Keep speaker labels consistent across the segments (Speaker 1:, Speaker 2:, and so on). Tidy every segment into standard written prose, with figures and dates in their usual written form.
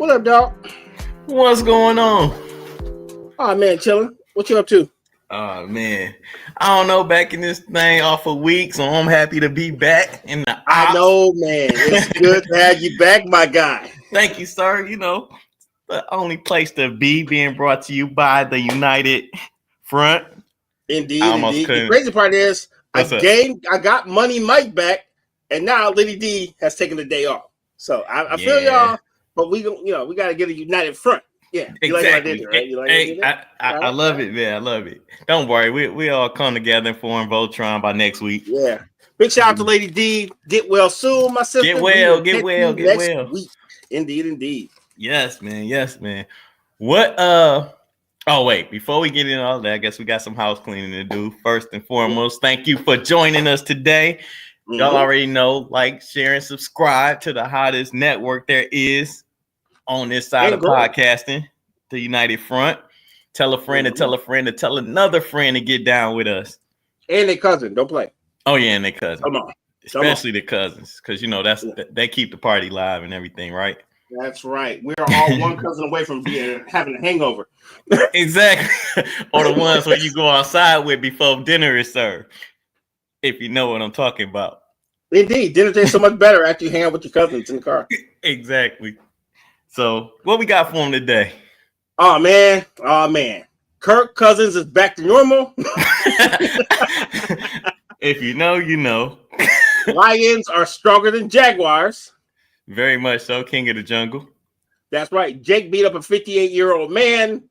Speaker 1: What up, dog?
Speaker 2: What's going on?
Speaker 1: Oh man, chilling. What you up to?
Speaker 2: Oh man, I don't know. Back in this thing off a week, so I'm happy to be back in the.
Speaker 1: I know, man. It's good to have you back, my guy.
Speaker 2: Thank you, sir. You know, the only place to be, being brought to you by the United Front.
Speaker 1: Indeed. The crazy part is, I got Money Mike back, and now Liddy D has taken the day off. So I feel y'all, but we got to get a United Front. Yeah,
Speaker 2: exactly.
Speaker 1: Like what I did, right? You like what I did?
Speaker 2: I love it, man. I love it. Don't worry, we all come together and form Voltron by next week.
Speaker 1: Yeah. Big shout out to Lady D. Get well soon, my sister.
Speaker 2: Get well.
Speaker 1: Week. Indeed.
Speaker 2: Yes, man. What? Oh wait, before we get into all that, I guess we got some house cleaning to do. First and foremost, thank you for joining us today. Mm-hmm. Y'all already know, like, share, and subscribe to the hottest network there is on this side of podcasting, the United Front. Tell a friend to tell a friend to tell another friend to get down with us.
Speaker 1: And their cousin, don't play.
Speaker 2: Oh yeah, and their cousin.
Speaker 1: Come on.
Speaker 2: Especially the cousins, because they keep the party live and everything, right?
Speaker 1: That's right. We're all one cousin away from having a hangover.
Speaker 2: Exactly. Or the ones where you go outside with before dinner is served. If you know what I'm talking about.
Speaker 1: Indeed. Dinner tastes so much better after you hang out with your cousins in the car.
Speaker 2: Exactly. So, what we got for him today?
Speaker 1: Oh man. Kirk Cousins is back to normal.
Speaker 2: If you know, you know.
Speaker 1: Lions are stronger than Jaguars.
Speaker 2: Very much so. King of the jungle.
Speaker 1: That's right. Jake beat up a 58-year-old man.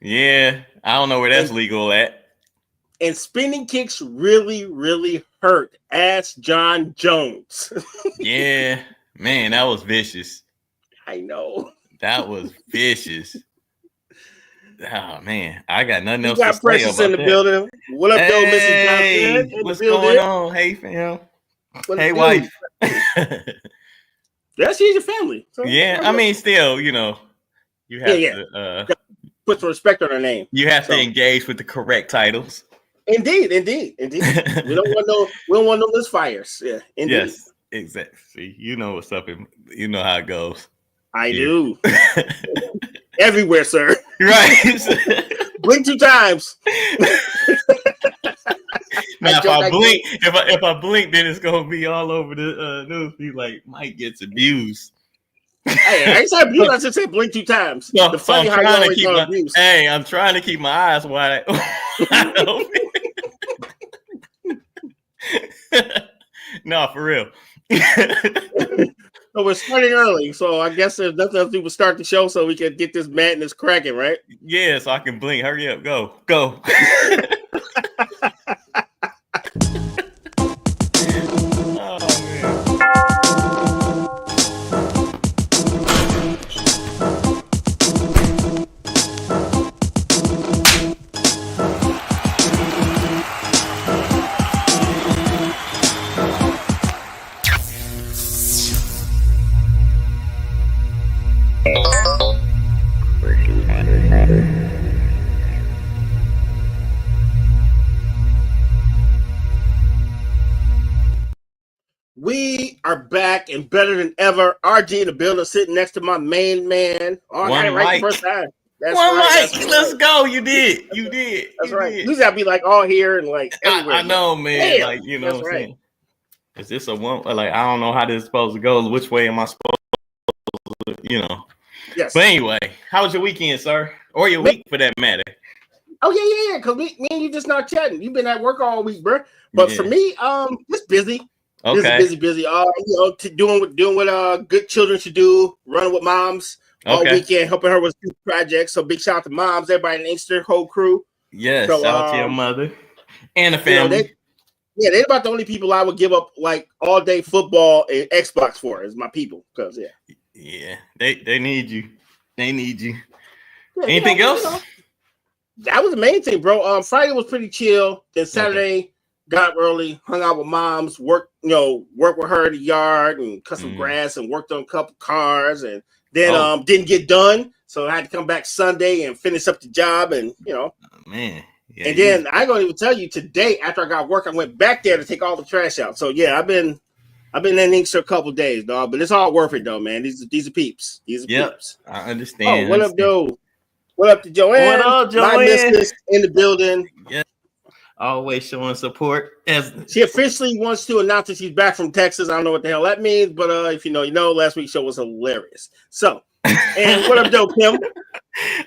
Speaker 2: Yeah. I don't know where that's legal at.
Speaker 1: And spinning kicks really, really hurt. Ask John Jones.
Speaker 2: Yeah. Man, that was vicious.
Speaker 1: I know.
Speaker 2: That was vicious. Oh man, I got nothing else
Speaker 1: to say Precious
Speaker 2: about
Speaker 1: in the building. What up, though, Mrs.
Speaker 2: Johnson? What's going on? Hey, fam. Hey, wife.
Speaker 1: Yeah, she's your family. So
Speaker 2: yeah, I mean, still, you have to
Speaker 1: put some respect on her name.
Speaker 2: You have to engage with the correct titles.
Speaker 1: Indeed. We don't want no misfires. Yeah, indeed.
Speaker 2: Yes, exactly. See, you know what's up, and you know how it goes.
Speaker 1: I do. Everywhere, sir.
Speaker 2: Right.
Speaker 1: Blink 2 times.
Speaker 2: Now, if I blink, then it's gonna be all over the news. Be like, Mike gets abused.
Speaker 1: Hey, I said abuse. I just said blink 2 times.
Speaker 2: So, I'm trying to keep my eyes wide open. No, for real.
Speaker 1: So we're starting early, so I guess there's nothing else to do but start the show so we can get this madness cracking, right?
Speaker 2: Yeah, so I can blink. Hurry up, go.
Speaker 1: We are back and better than ever. RG in the building, sitting next to my main man.
Speaker 2: Oh, I got it right the first
Speaker 1: time.
Speaker 2: That's one right. Mike, let's go. You did.
Speaker 1: That's right. You gotta be like all here and like everywhere.
Speaker 2: I know, man. Damn. Like, you know what I'm saying? Is this a one? Like, I don't know how this is supposed to go. Which way am I supposed to, Yes. But anyway, how was your weekend, sir? Or your week for that matter?
Speaker 1: Oh, yeah. Because me and you just not chatting. You've been at work all week, bro. But for me, just busy.
Speaker 2: Okay.
Speaker 1: Busy. Doing what good children should do, running with moms all weekend, helping her with projects. So big shout out to moms, everybody in Inkster, whole crew.
Speaker 2: Yes, shout out to your mother and the family.
Speaker 1: They're about the only people I would give up like all day football and Xbox for is my people. Because
Speaker 2: they need you. They need you. Anything else?
Speaker 1: That was the main thing, bro. Friday was pretty chill. Then Saturday. Got early, hung out with moms, worked with her in the yard and cut some grass and worked on a couple cars and then didn't get done. So I had to come back Sunday and finish up the job and
Speaker 2: man. Yeah,
Speaker 1: and then I don't even tell you today after I got work, I went back there to take all the trash out. So yeah, I've been I've been in Inkster a couple days, dog, but it's all worth it though, man. These are peeps. These are peeps.
Speaker 2: I understand.
Speaker 1: Oh, what up, Joe? What up to Joanne?
Speaker 2: What up, Joanne?
Speaker 1: My mistress in the building.
Speaker 2: Yeah, always showing support.
Speaker 1: She officially wants to announce that she's back from Texas. I don't know what the hell that means, but if you know, you know. Last week's show was hilarious. So, and what up, Joe? Kim?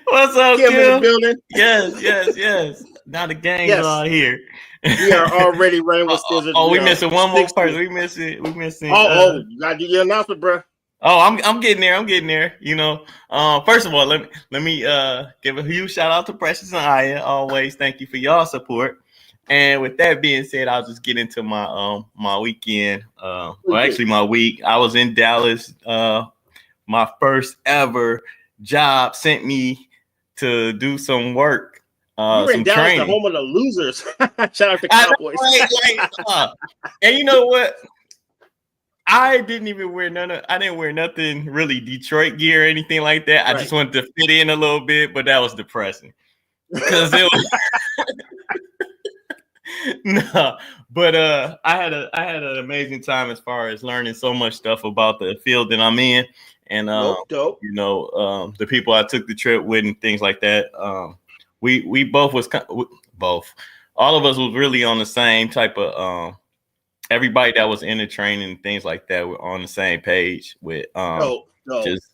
Speaker 2: What's up,
Speaker 1: Kim in the building?
Speaker 2: Yes. Now the gang's all here.
Speaker 1: We are already running with scissors.
Speaker 2: We missing one more person. We missing.
Speaker 1: You gotta do your announcement, bro.
Speaker 2: Oh, I'm getting there. You know, first of all, let me give a huge shout out to Precious and Aya. Always thank you for y'all support. And with that being said, I'll just get into my my weekend. Actually my week. I was in Dallas. My first ever job sent me to do some work.
Speaker 1: You were in Dallas, training. The home of the losers. Shout out to Cowboys.
Speaker 2: And you know what? I didn't wear nothing really Detroit gear or anything like that. Right. I just wanted to fit in a little bit, but that was depressing because it was no. But I had an amazing time as far as learning so much stuff about the field that I'm in, and
Speaker 1: dope.
Speaker 2: You know, the people I took the trip with and things like that. We both all of us was really on the same type of everybody that was in the training and things like that were on the same page with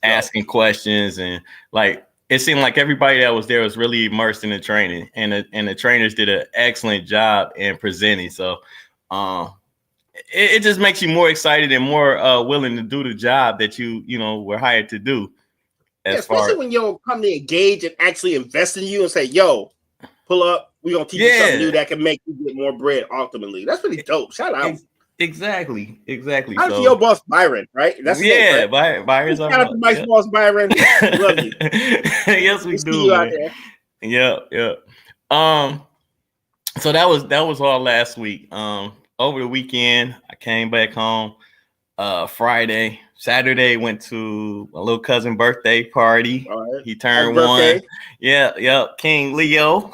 Speaker 2: asking questions, and like it seemed like everybody that was there was really immersed in the training, and the trainers did an excellent job in presenting. So it just makes you more excited and more willing to do the job that you know were hired to do.
Speaker 1: Especially when your company engage and actually invest in you and say, "Yo, pull up. We're gonna teach you something new that can make you get more bread ultimately." That's pretty dope. Shout out.
Speaker 2: Exactly.
Speaker 1: Out to your boss Byron, right?
Speaker 2: That's right? Byron's our boss.
Speaker 1: Shout out to my boss Byron. Love you.
Speaker 2: Yes, we do. You out there. Yeah. So that was all last week. Over the weekend, I came back home. Friday, Saturday went to my little cousin birthday party. Right. He turned one. Yeah, King Leo.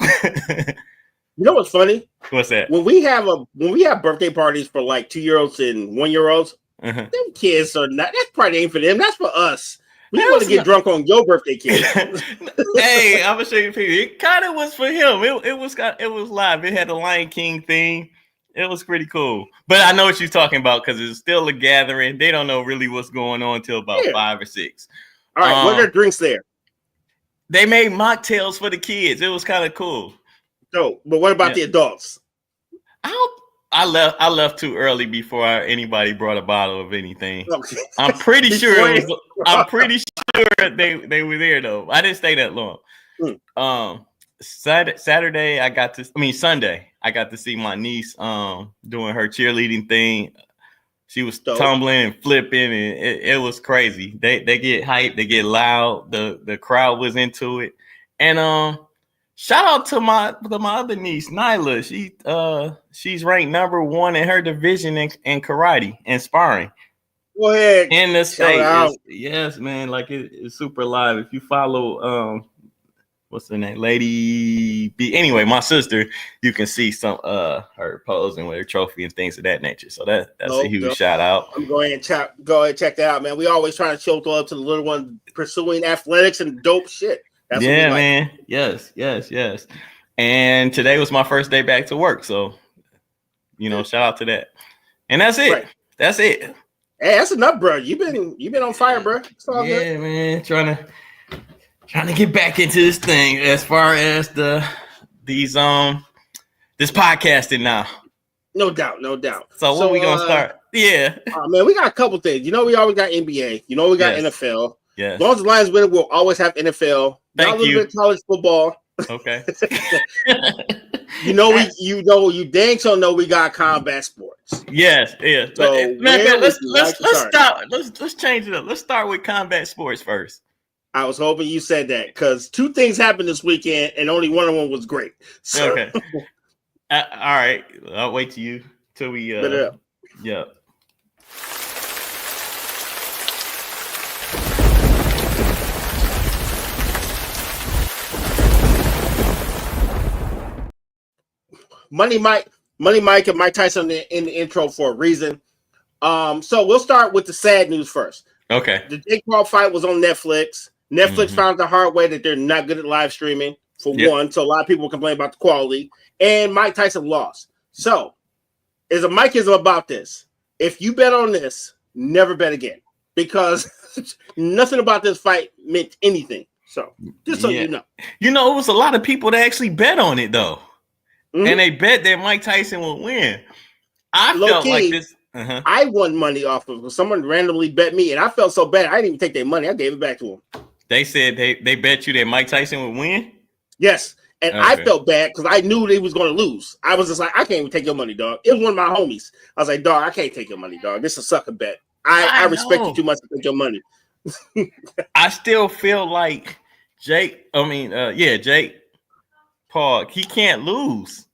Speaker 1: You know what's funny?
Speaker 2: What's that?
Speaker 1: When we have birthday parties for like 2-year-olds and 1-year-olds, them kids are not. That party ain't for them. That's for us. We want to get drunk on your birthday, kid.
Speaker 2: Hey, I'm gonna show you a picture. It kind of was for him. It was live. It had the Lion King theme. It was pretty cool. But I know what you're talking about because it's still a gathering. They don't know really what's going on until about 5 or 6.
Speaker 1: All right, what are the drinks there?
Speaker 2: They made mocktails for the kids. It was kind of cool.
Speaker 1: So, but what about the adults?
Speaker 2: I left too early before anybody brought a bottle of anything. Okay. I'm pretty sure they were there though. I didn't stay that long. Sunday, I got to see my niece doing her cheerleading thing. She was tumbling and flipping, and it was crazy. They get hyped, they get loud. The crowd was into it, and shout out to my other niece, Nyla. She's ranked number 1 in her division in karate and sparring.
Speaker 1: Go ahead.
Speaker 2: In the state, yes, man. Like it's super live. If you follow what's her name? Lady B. Anyway, my sister, you can see some her posing with her trophy and things of that nature. So that's a huge shout out.
Speaker 1: I'm going and check that out, man. We always trying to show love to the little ones pursuing athletics and dope shit. That's
Speaker 2: what we like. Man. Yes. And today was my first day back to work. So, shout out to that. And that's it. Right. That's it.
Speaker 1: Hey, that's enough, bro. You've been on fire, bro. It's all good.
Speaker 2: Man. Trying to get back into this thing as far as this podcasting now.
Speaker 1: No doubt.
Speaker 2: So what we gonna start? Yeah.
Speaker 1: Man, we got a couple things. We always got NBA. We got NFL.
Speaker 2: Yeah.
Speaker 1: As long as the Lions win, we'll always have NFL.
Speaker 2: Thank
Speaker 1: a little bit of college football.
Speaker 2: Okay.
Speaker 1: You dang so know we got combat sports.
Speaker 2: Yes. So let's change it up. Let's start with combat sports first.
Speaker 1: I was hoping you said that because 2 things happened this weekend and only one of them was great. So.
Speaker 2: Okay. All right. I'll wait till we. Yeah.
Speaker 1: Money Mike and Mike Tyson in the intro for a reason. So we'll start with the sad news first.
Speaker 2: Okay.
Speaker 1: The Jake Paul fight was on Netflix. Netflix found the hard way that they're not good at live streaming, for one. So a lot of people complain about the quality. And Mike Tyson lost. So, as a Mike is about this, if you bet on this, never bet again. Because nothing about this fight meant anything. So, just so you know.
Speaker 2: You know, it was a lot of people that actually bet on it, though. And they bet that Mike Tyson would win. I felt like this.
Speaker 1: I won money off of it. Someone randomly bet me, and I felt so bad. I didn't even take their money. I gave it back to them.
Speaker 2: They said they bet you that Mike Tyson would win?
Speaker 1: Yes. And I felt bad because I knew they was going to lose. I was just like, I can't even take your money, dog. It was one of my homies. I was like, dog, I can't take your money, dog. This is a sucker bet. I respect you too much to take your money.
Speaker 2: I still feel like Jake Paul, he can't lose.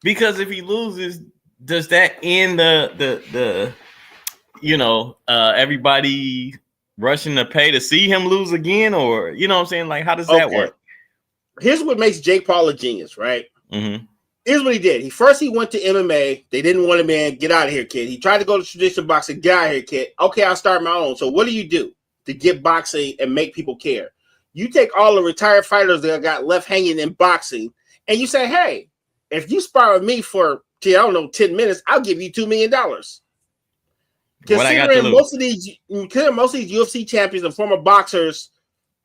Speaker 2: Because if he loses, does that end the everybody rushing to pay to see him lose again? Or, you know what I'm saying? Like, how does that work?
Speaker 1: Here's what makes Jake Paul a genius, right?
Speaker 2: Mm-hmm.
Speaker 1: Here's what he did. He went to MMA. They didn't want him in. Get out of here, kid. He tried to go to traditional boxing. Get out of here, kid. Okay, I'll start my own. So what do you do to get boxing and make people care? You take all the retired fighters that got left hanging in boxing, and you say, hey, if you spar with me for, 10 minutes, I'll give you $2 million. Considering most of these UFC champions and former boxers,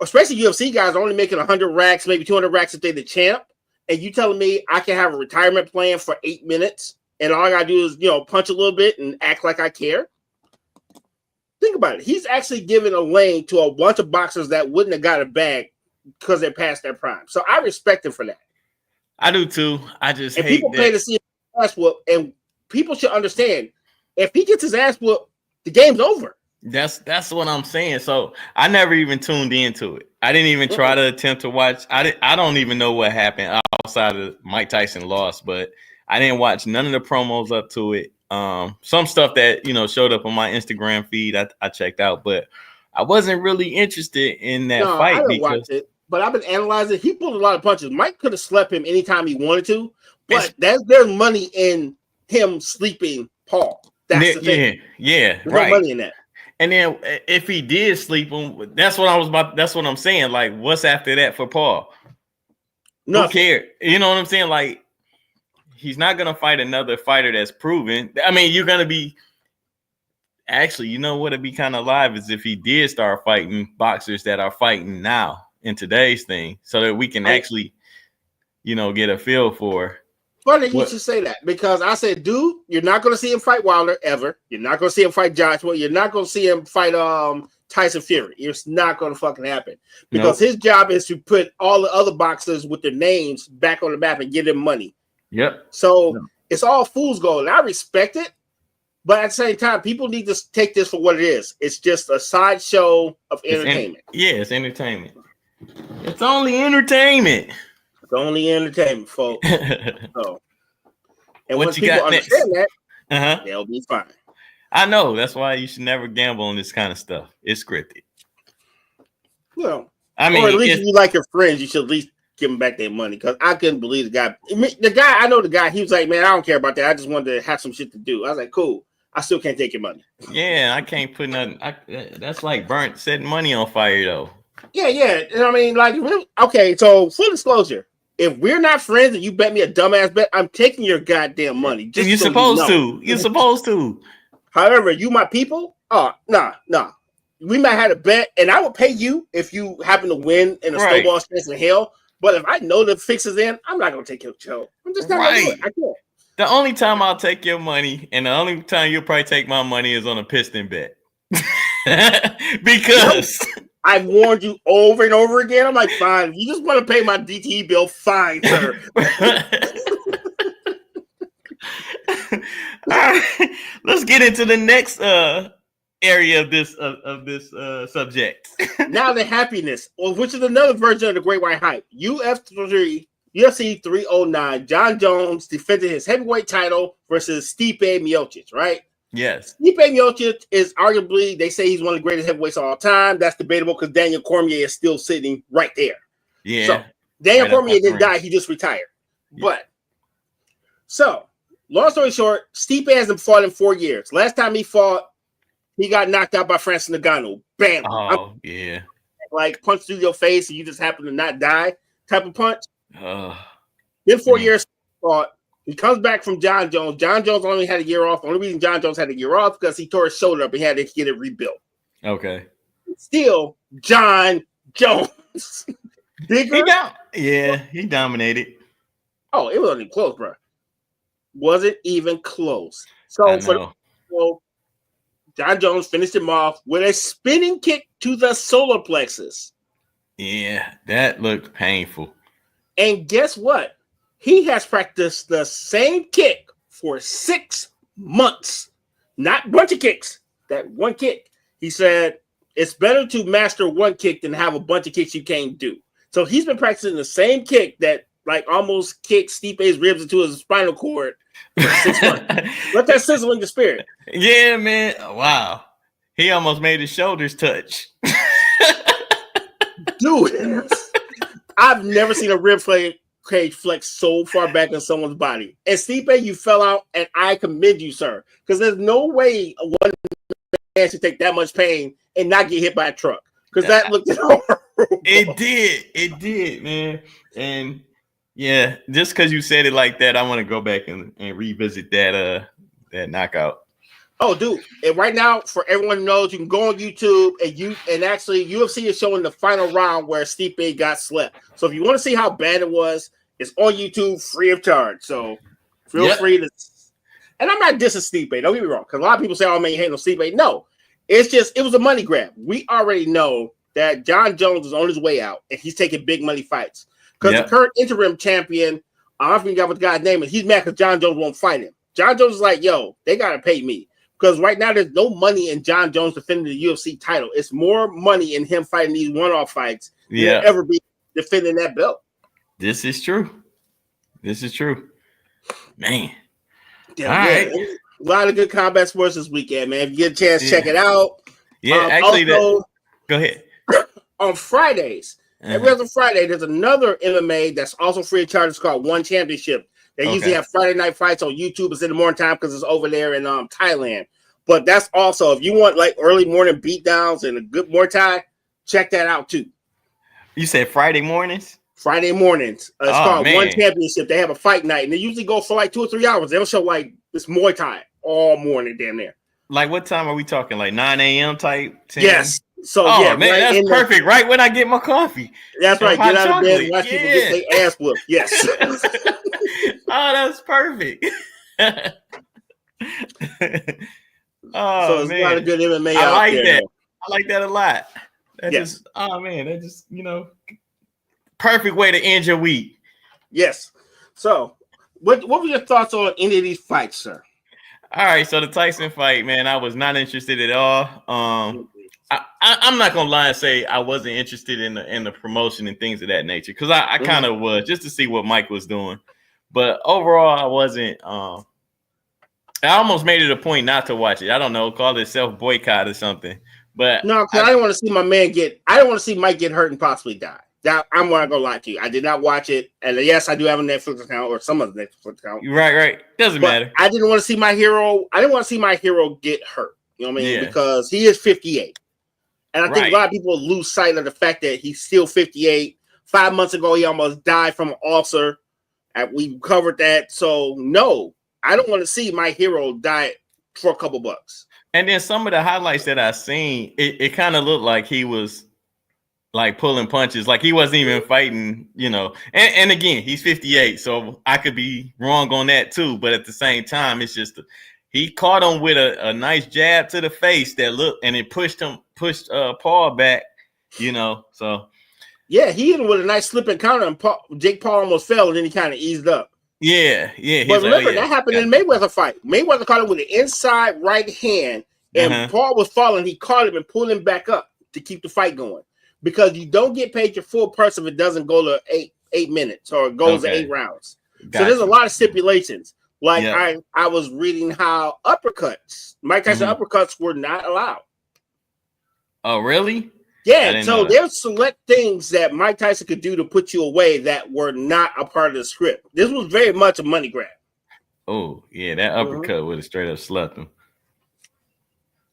Speaker 1: especially UFC guys, are only making 100 racks, maybe 200 racks if they're the champ. And you telling me I can have a retirement plan for 8 minutes and all I gotta do is, punch a little bit and act like I care? Think about it. He's actually giving a lane to a bunch of boxers that wouldn't have got a bag because they're past their prime. So I respect him for that.
Speaker 2: I do too. I just hate
Speaker 1: people pay to see his ass whoop, and people should understand if he gets his ass whooped, the game's over.
Speaker 2: That's what I'm saying. So I never even tuned into it. I didn't even try to attempt to watch. I don't even know what happened outside of Mike Tyson lost, but I didn't watch none of the promos up to it. Some stuff that showed up on my Instagram feed, I checked out, but I wasn't really interested in that fight.
Speaker 1: I didn't watch it, but I've been analyzing. He pulled a lot of punches. Mike could have slept him anytime he wanted to, but there's money in him sleeping Paul. That's the thing.
Speaker 2: Yeah,
Speaker 1: there's no money in that.
Speaker 2: And then if he did sleep him, that's what I'm saying. Like, what's after that for Paul? Who cares? You know what I'm saying? Like, he's not gonna fight another fighter that's proven. I mean, you're gonna be actually, you know what would be kind of live is if he did start fighting boxers that are fighting now in today's thing, so that we can actually, get a feel for.
Speaker 1: Funny you should say that, because I said, dude, you're not going to see him fight Wilder ever. You're not going to see him fight Joshua. You're not going to see him fight Tyson Fury. It's not going to fucking happen, because his job is to put all the other boxers with their names back on the map and give them money.
Speaker 2: Yep.
Speaker 1: So it's all fool's gold. And I respect it, but at the same time, people need to take this for what it is. It's just a sideshow of entertainment.
Speaker 2: It's entertainment. It's only entertainment.
Speaker 1: It's only entertainment, folks. So, and
Speaker 2: what
Speaker 1: once
Speaker 2: you
Speaker 1: people
Speaker 2: got
Speaker 1: understand
Speaker 2: next?
Speaker 1: that, they'll be fine.
Speaker 2: I know. That's why you should never gamble on this kind of stuff. It's scripted.
Speaker 1: Well,
Speaker 2: I mean,
Speaker 1: or at least if you like your friends, you should at least give them back their money. Because I couldn't believe the guy. I know the guy. He was like, "Man, I don't care about that. I just wanted to have some shit to do." I was like, "Cool. I still can't take your money."
Speaker 2: Yeah, I can't put nothing. That's like setting money on fire, though.
Speaker 1: Yeah. I mean, like, okay. So full disclosure. If we're not friends and you bet me a dumbass bet, I'm taking your goddamn money. Just
Speaker 2: You're supposed to. You're supposed to.
Speaker 1: However, you my people? Oh, nah. We might have a bet, and I will pay you if you happen to win in a snowball chance in hell. But if I know the fix is in, I'm not gonna take your show. I'm just not gonna do it. I can't.
Speaker 2: The only time I'll take your money, and the only time you'll probably take my money, is on a piston bet. Because
Speaker 1: I've warned you over and over again. I'm like, fine. If you just want to pay my DTE bill, fine, sir.
Speaker 2: All right, let's get into the next area of this subject.
Speaker 1: Now the happiness, which is another version of the Great White Hype. UFC 309. John Jones defended his heavyweight title versus Stipe Miocic, right?
Speaker 2: Yes.
Speaker 1: Stipe Miocic is arguably, they say he's one of the greatest heavyweights of all time. That's debatable because Daniel Cormier is still sitting right there.
Speaker 2: Yeah.
Speaker 1: So Daniel Cormier didn't die. He just retired. Yeah. But so long story short, Stipe hasn't fought in 4 years. Last time he fought he got knocked out by Francis Ngannou. Bam!
Speaker 2: Oh yeah.
Speaker 1: Like punch through your face and you just happen to not die type of punch.
Speaker 2: Then
Speaker 1: Then 4 years fought. He comes back from John Jones. John Jones only had a year off. The only reason John Jones had a year off because he tore his shoulder up and had to get it rebuilt.
Speaker 2: Okay.
Speaker 1: Still, John Jones. Bigger.
Speaker 2: He dominated.
Speaker 1: Oh, it wasn't even close, bro. Wasn't even close. So John Jones finished him off with a spinning kick to the solar plexus.
Speaker 2: Yeah, that looked painful.
Speaker 1: And guess what? He has practiced the same kick for 6 months. Not a bunch of kicks. That one kick. He said, it's better to master one kick than have a bunch of kicks you can't do. So he's been practicing the same kick that like almost kicked Stipe's ribs into his spinal cord for 6 months. Let that sizzle in the spirit.
Speaker 2: Yeah, man. Wow. He almost made his shoulders touch.
Speaker 1: Dude, I've never seen a rib cage flex so far back in someone's body. And Stipe, you fell out, and I commend you, sir. Because there's no way one man should take that much pain and not get hit by a truck. Because that looked horrible.
Speaker 2: It did, man. And yeah, just because you said it like that, I want to go back and revisit that knockout.
Speaker 1: Oh, dude! And right now, for everyone who knows, you can go on YouTube and actually UFC is showing the final round where Stipe got slept. So if you want to see how bad it was, it's on YouTube free of charge. So feel free to. And I'm not dissing Stipe. Don't get me wrong, because a lot of people say, "Oh man, you hate no Stipe." No, it's just it was a money grab. We already know that John Jones is on his way out, and he's taking big money fights. Because the current interim champion, I don't forget what the guy's name is. He's mad because John Jones won't fight him. John Jones is like, "Yo, they gotta pay me." Because right now there's no money in John Jones defending the UFC title. It's more money in him fighting these one-off fights than he'll ever be defending that belt.
Speaker 2: This is true. Man.
Speaker 1: All right. A lot of good combat sports this weekend, man. If you get a chance, check it out.
Speaker 2: Yeah, actually,
Speaker 1: also,
Speaker 2: go ahead.
Speaker 1: On Fridays, every other Friday, there's another MMA that's also free of charge. It's called One Championship. They usually have Friday night fights on YouTube. It's in the morning time because it's over there in Thailand. But that's also, if you want like early morning beatdowns and a good Muay Thai, check that out too.
Speaker 2: You said Friday mornings?
Speaker 1: Friday mornings. It's called One Championship. They have a fight night, and they usually go for like 2 or 3 hours. They don't show like this Muay Thai all morning damn near.
Speaker 2: Like what time are we talking? Like 9 a.m. type? 10?
Speaker 1: Yes. So
Speaker 2: man, that's perfect. Right when I get my coffee.
Speaker 1: That's right. Get out of bed and watch people get their ass whooped. Yes.
Speaker 2: Oh, that's perfect.
Speaker 1: So it's a lot of good MMA out
Speaker 2: like
Speaker 1: there.
Speaker 2: That. I like that a lot. That just perfect way to end your week.
Speaker 1: Yes. So what were your thoughts on any of these fights, sir?
Speaker 2: All right, so the Tyson fight, man, I was not interested at all. I'm not gonna lie and say I wasn't interested in the promotion and things of that nature because I kind of was just to see what Mike was doing. But overall, I wasn't. I almost made it a point not to watch it. I don't know, call it self boycott or something. But
Speaker 1: no, because I didn't want to see my man get. I don't want to see Mike get hurt and possibly die. That I'm not gonna lie to you. I did not watch it, and yes, I do have a Netflix account or some of the Netflix account.
Speaker 2: Right. Doesn't matter.
Speaker 1: I didn't want to see my hero. I didn't want to see my hero get hurt. You know what I mean? Because he is 58, and I think a lot of people lose sight of the fact that he's still 58. 5 months ago, he almost died from an ulcer. And we covered that. So no, I don't want to see my hero die for a couple bucks.
Speaker 2: And then some of the highlights that I seen, it kind of looked like he was like pulling punches, like he wasn't even fighting, And again, he's 58, so I could be wrong on that too. But at the same time, it's just he caught him with a nice jab to the face that looked, and it pushed Paul back, So.
Speaker 1: Yeah, he hit him with a nice slipping counter, and Jake Paul almost fell, and then he kind of eased up.
Speaker 2: Yeah.
Speaker 1: But remember, that happened in the Mayweather fight. Mayweather caught him with the inside right hand, and Paul was falling. He caught him and pulled him back up to keep the fight going. Because you don't get paid your full price if it doesn't go to eight minutes or it goes to 8 rounds. So there's a lot of stipulations. Like I was reading how Mike Tyson uppercuts were not allowed.
Speaker 2: Oh, really?
Speaker 1: Yeah, so there's select things that Mike Tyson could do to put you away that were not a part of the script. This was very much a money grab.
Speaker 2: Oh, yeah, that uppercut would have straight up slept him.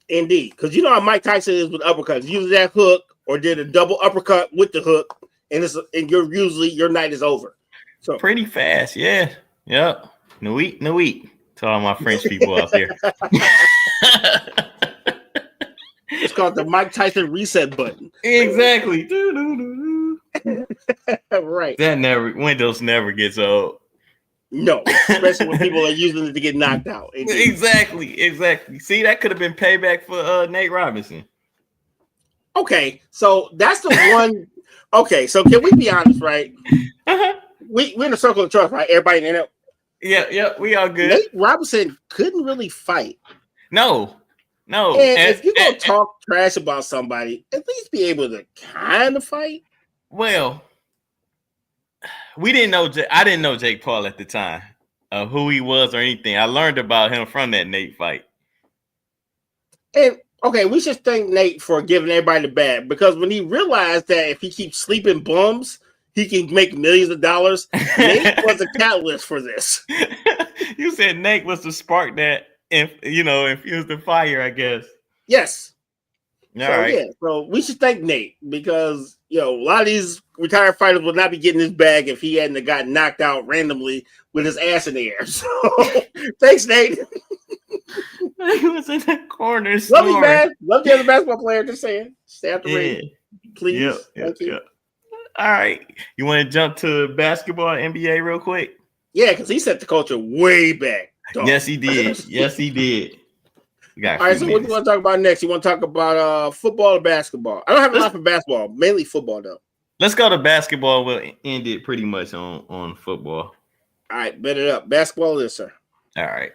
Speaker 1: Indeed, because you know how Mike Tyson is with uppercuts. Use that hook or did a double uppercut with the hook, and your night is over. So
Speaker 2: pretty fast, yeah. Yep. Nuit. To all my French people out there.
Speaker 1: It's called the Mike Tyson reset button.
Speaker 2: Exactly.
Speaker 1: Right.
Speaker 2: Windows never gets old.
Speaker 1: No, especially when people are using it to get knocked out.
Speaker 2: Exactly. See, that could have been payback for Nate Robinson.
Speaker 1: Okay, so that's the one. Okay, so can we be honest, right? We're in a circle of trust, right? Everybody in it.
Speaker 2: Yeah, we all good.
Speaker 1: Nate Robinson couldn't really fight.
Speaker 2: No.
Speaker 1: And if you're gonna talk trash about somebody, at least be able to kind of fight.
Speaker 2: Well, we didn't know. I didn't know Jake Paul at the time, who he was or anything. I learned about him from that Nate fight.
Speaker 1: And okay, we should thank Nate for giving everybody the bad, because when he realized that if he keeps sleeping bums, he can make millions of dollars. Nate was a catalyst for this.
Speaker 2: You said Nate was the spark that, infused the fire, I guess.
Speaker 1: Yes.
Speaker 2: All right.
Speaker 1: Yeah, so we should thank Nate, because a lot of these retired fighters would not be getting his bag if he hadn't got knocked out randomly with his ass in the air. So thanks, Nate.
Speaker 2: He was in the corner.
Speaker 1: Love you, man. Love you as a basketball player. Just saying. Stay out the ring, please.
Speaker 2: Yep,
Speaker 1: Thank you.
Speaker 2: Yep. All right. You want to jump to basketball, NBA real quick?
Speaker 1: Yeah, because he set the culture way back. Dog.
Speaker 2: Yes, he did. All
Speaker 1: right, so what do you want to talk about next? You want to talk about football or basketball? I don't have a lot for basketball, mainly football, though.
Speaker 2: Let's go to basketball. We'll end it pretty much on football.
Speaker 1: All right, bet it up. Basketball is, sir.
Speaker 2: All right.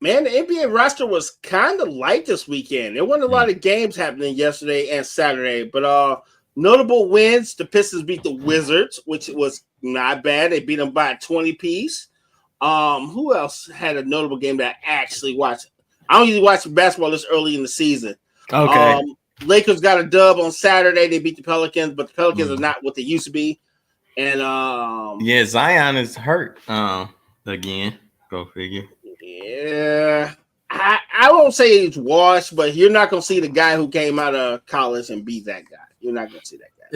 Speaker 1: Man, the NBA roster was kind of light this weekend. There wasn't a lot of games happening yesterday and Saturday, but notable wins. The Pistons beat the Wizards, which was not bad. They beat them by a 20 piece. Who else had a notable game that I actually watched? I don't usually watch basketball this early in the season.
Speaker 2: Okay.
Speaker 1: Lakers got a dub on Saturday. They beat the Pelicans, but the Pelicans are not what they used to be. And
Speaker 2: Zion is hurt again. Go figure.
Speaker 1: Yeah, I won't say he's washed, but you're not gonna see the guy who came out of college and beat that guy. You're not gonna see that guy.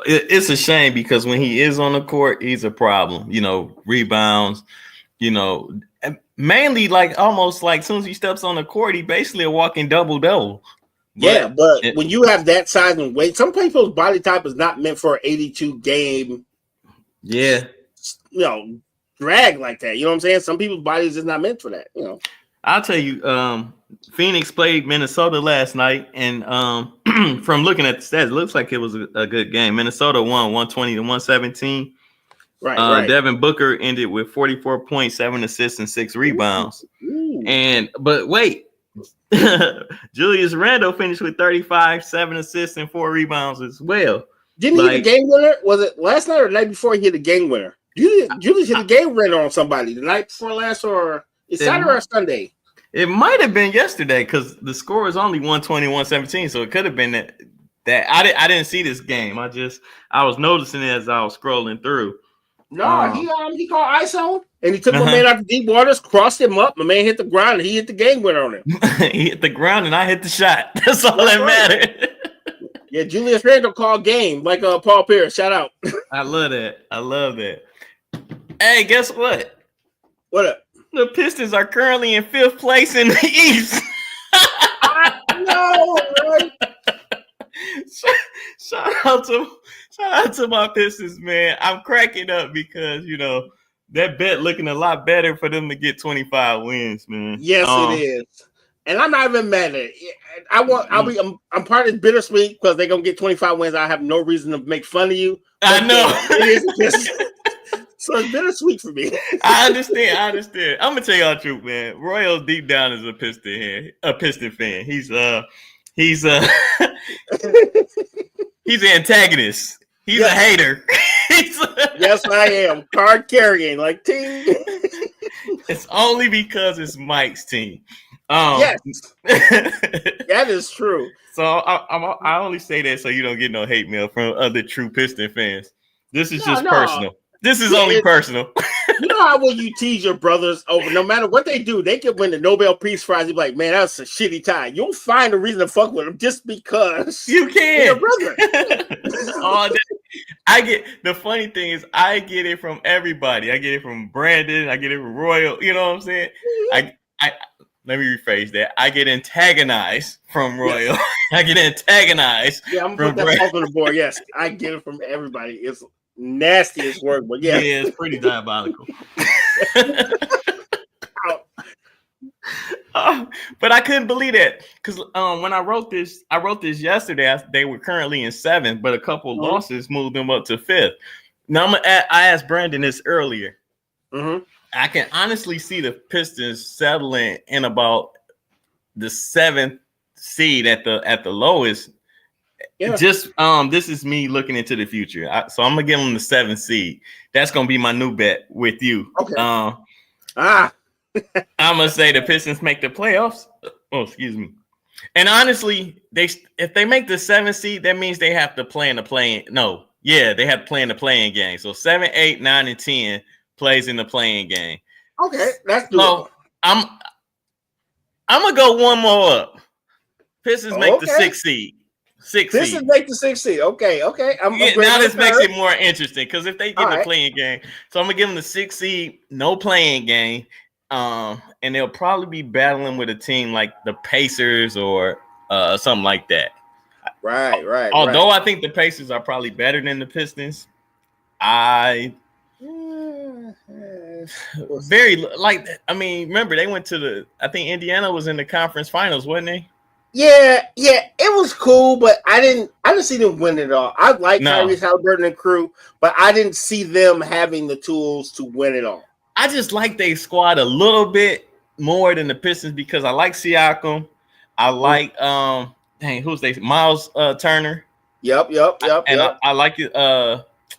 Speaker 2: It's a shame, because when he is on the court, he's a problem. Rebounds. Mainly almost as soon as he steps on the court, he basically a walking double.
Speaker 1: Yeah, but when you have that size and weight, some people's body type is not meant for an 82 game.
Speaker 2: Yeah,
Speaker 1: drag like that. You know what I'm saying? Some people's bodies is not meant for that.
Speaker 2: I'll tell you, Phoenix played Minnesota last night, and from looking at the stats, it looks like it was a good game. Minnesota won 120-117.
Speaker 1: Right.
Speaker 2: Devin Booker ended with 44 points, 7 assists, and 6 rebounds.
Speaker 1: Ooh.
Speaker 2: But wait, Julius Randle finished with 35, 7 assists, and 4 rebounds as well.
Speaker 1: Didn't he hit the game winner? Was it last night or the night before he hit the game winner? Julius hit the game winner on somebody the night before last, or it's Saturday or Sunday?
Speaker 2: It might have been yesterday, because the score is only 120-117, so it could have been that. I didn't see this game. I was noticing it as I was scrolling through.
Speaker 1: No, he called ISO and he took my man out to deep waters, crossed him up. My man hit the ground and he hit the game winner on him.
Speaker 2: He hit the ground and I hit the shot. That's all that mattered.
Speaker 1: Yeah, Julius Randle called game like Paul Pierce. Shout out.
Speaker 2: I love that. Hey, guess what?
Speaker 1: What up?
Speaker 2: The Pistons are currently in 5th place in the East.
Speaker 1: No, right?
Speaker 2: Shout out to my Pistons, man. I'm cracking up because that bet looking a lot better for them to get 25 wins, man.
Speaker 1: Yes, it is. And I'm not even mad at it. I'm part of this bittersweet because they're gonna get 25 wins. I have no reason to make fun of you.
Speaker 2: I know.
Speaker 1: It is so it's bittersweet for me.
Speaker 2: I understand. I'm gonna tell y'all the truth, man. Royal deep down is a Piston fan. He's he's an antagonist. He's a hater.
Speaker 1: Yes, I am. Card carrying, like ting.
Speaker 2: It's only because it's Mike's team.
Speaker 1: Yes, that is true.
Speaker 2: So I only say that so you don't get no hate mail from other true Piston fans. This is just personal. This is only personal.
Speaker 1: You know how when you tease your brothers over, no matter what they do, they can win the Nobel Peace Prize. You're like, man, that's a shitty tie. You'll find a reason to fuck with them just because
Speaker 2: you can.
Speaker 1: Your brother.
Speaker 2: I get the funny thing is I get it from everybody. I get it from Brandon. I get it from Royal. You know what I'm saying? I let me rephrase that. I get antagonized from Royal. I get antagonized.
Speaker 1: Yeah, I'm gonna put that on the board. Yes, I get it from everybody. It's nastiest word, but yeah,
Speaker 2: it's pretty diabolical. But I couldn't believe that because when I wrote this yesterday. They were currently in 7th, but a couple losses moved them up to 5th. Now I asked Brandon this earlier. I can honestly see the Pistons settling in about the 7th seed at the lowest. Yeah. Just this is me looking into the future. So I'm gonna give them the 7th seed. That's gonna be my new bet with you.
Speaker 1: Okay.
Speaker 2: I'm gonna say the Pistons make the playoffs. Oh, excuse me. And honestly, if they make the 7th seed, that means they have to play in the play-in. No, yeah, they have to play in the play-in game. So 7, 8, 9, and 10 plays in the play-in game.
Speaker 1: Okay, that's doable.
Speaker 2: So I'm gonna go one more up. Pistons make the 6th seed.
Speaker 1: Pistons make the 6th seed. Okay.
Speaker 2: Now this makes it more interesting because if they get the playing game, so I'm gonna give them the 6th seed, no playing game, and they'll probably be battling with a team like the Pacers or something like that.
Speaker 1: Right.
Speaker 2: Although I think the Pacers are probably better than the Pistons, remember they went to I think Indiana was in the conference finals, wasn't they?
Speaker 1: Yeah, it was cool, but I didn't see them win it all. I like Tyrese Halliburton and crew, but I didn't see them having the tools to win it all.
Speaker 2: I just like their squad a little bit more than the Pistons because I like Siakam. I like who's they? Miles Turner.
Speaker 1: Yep.
Speaker 2: I like it.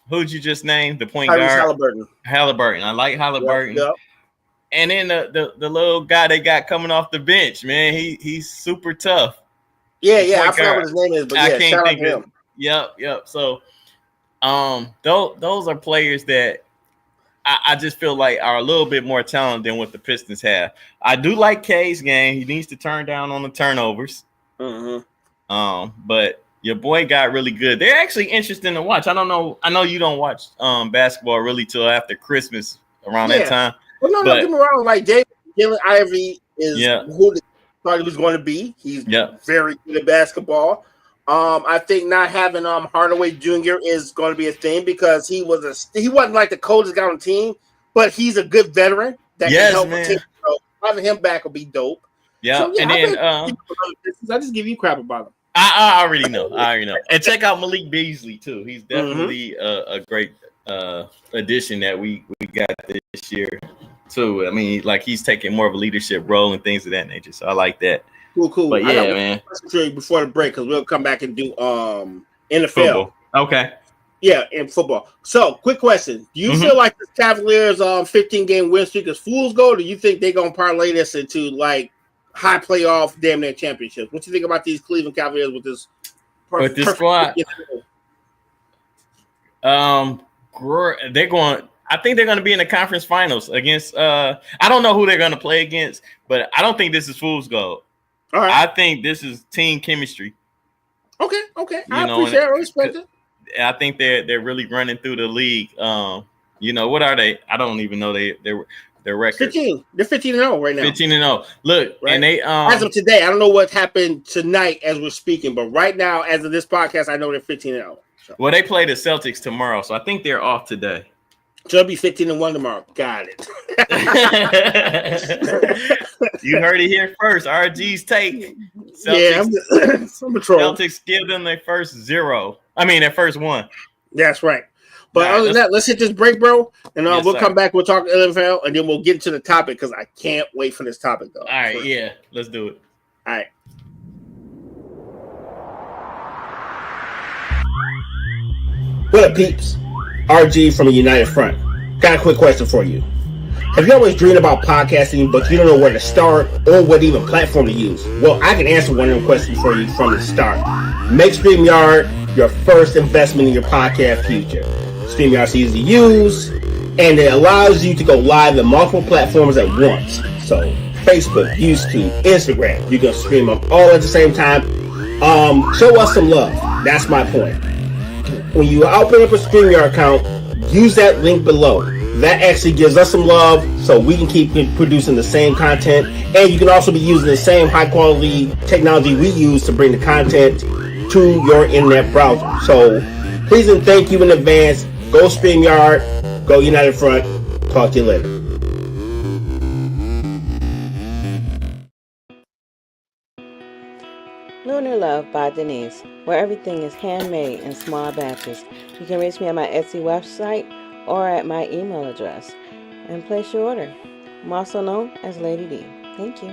Speaker 2: Who'd you just name? The point guard? Halliburton. I like Halliburton.
Speaker 1: Yep.
Speaker 2: And then the little guy they got coming off the bench, man, he's super tough.
Speaker 1: Yeah. I forgot what his name is, but I can't think of him.
Speaker 2: Yep. So, those are players that I just feel like are a little bit more talented than what the Pistons have. I do like K's game. He needs to turn down on the turnovers. But your boy got really good. They're actually interesting to watch. I don't know. I know you don't watch basketball really till after Christmas around that time.
Speaker 1: Well, no, don't get me wrong. Like Jalen Ivey is who they thought he was going to be. He's very good at basketball. I think not having Hardaway Jr. is going to be a thing because he wasn't like the coldest guy on the team, but he's a good veteran that can help the team. So having him back will be dope.
Speaker 2: Yeah,
Speaker 1: so,
Speaker 2: and then
Speaker 1: I just give you crap about him.
Speaker 2: I already know. And check out Malik Beasley too. He's definitely a great addition that we got this year too. I mean, like he's taking more of a leadership role and things of that nature. So I like that.
Speaker 1: Cool.
Speaker 2: But yeah, man.
Speaker 1: Before the break, because we'll come back and do NFL.
Speaker 2: Football. Okay.
Speaker 1: Yeah, in football. So, quick question: do you feel like the Cavaliers' 15-game win streak is fool's gold? Or do you think they're gonna parlay this into like high playoff, damn near championships? What you think about these Cleveland Cavaliers with this
Speaker 2: squad? They're going. I think they're going to be in the conference finals against. I don't know who they're going to play against, but I don't think this is fool's gold.
Speaker 1: All right.
Speaker 2: I think this is team chemistry.
Speaker 1: Okay. I appreciate it. I respect it.
Speaker 2: I think they're really running through the league. What are they? I don't even know their record.
Speaker 1: 15. They're 15-0 right now.
Speaker 2: 15-0. Look, right? And they
Speaker 1: as of today, I don't know what happened tonight as we're speaking, but right now, as of this podcast, I know they're 15-0. So.
Speaker 2: Well, they play the Celtics tomorrow, so I think they're off today.
Speaker 1: So it'll be 15-1 tomorrow. Got it.
Speaker 2: You heard it here first. RG's take.
Speaker 1: Celtics, I'm a troll.
Speaker 2: Celtics give them their first one.
Speaker 1: That's right. But other than that, let's hit this break, bro. And we'll come back. We'll talk NFL, and then we'll get into the topic because I can't wait for this topic, though. All
Speaker 2: right, let's do it.
Speaker 1: All right. What up, peeps? RG from the United Front. Got a quick question for you. Have you always dreamed about podcasting, but you don't know where to start or what even platform to use? Well, I can answer one of them questions for you from the start. Make StreamYard your first investment in your podcast future. StreamYard's easy to use, and it allows you to go live on multiple platforms at once. So, Facebook, YouTube, Instagram, you can stream them all at the same time. Show us some love. That's my point. When you open up a StreamYard account, use that link below. That actually gives us some love so we can keep producing the same content, and you can also be using the same high quality technology we use to bring the content to your internet browser. So please and thank you in advance. Go StreamYard, go United Front. Talk to you later.
Speaker 3: Lunar Love by Denise, where everything is handmade in small batches. You can reach me at my Etsy website or at my email address and place your order. I'm also known as Lady D. Thank you.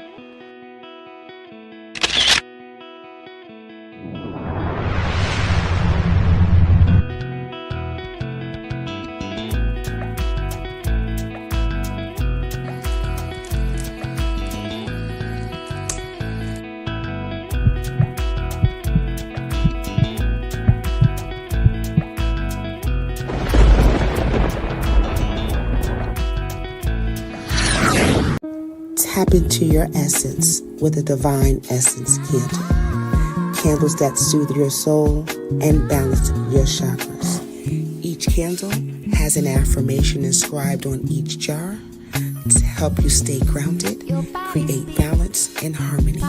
Speaker 4: Tap into your essence with a Divine Essence candle. Candles that soothe your soul and balance your chakras. Each candle has an affirmation inscribed on each jar to help you stay grounded, create balance and harmony.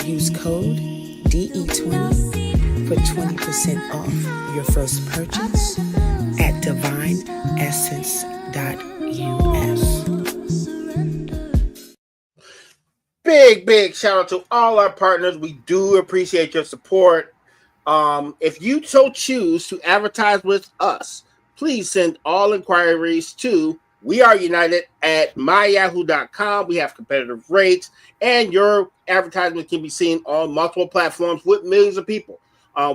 Speaker 4: Use code DE20 for 20% off your first purchase at divineessence.us.
Speaker 1: Big shout out to all our partners. We do appreciate your support. If you so choose to advertise with us, please send all inquiries to weareunited@myyahoo.com. We have competitive rates, and your advertisement can be seen on multiple platforms with millions of people.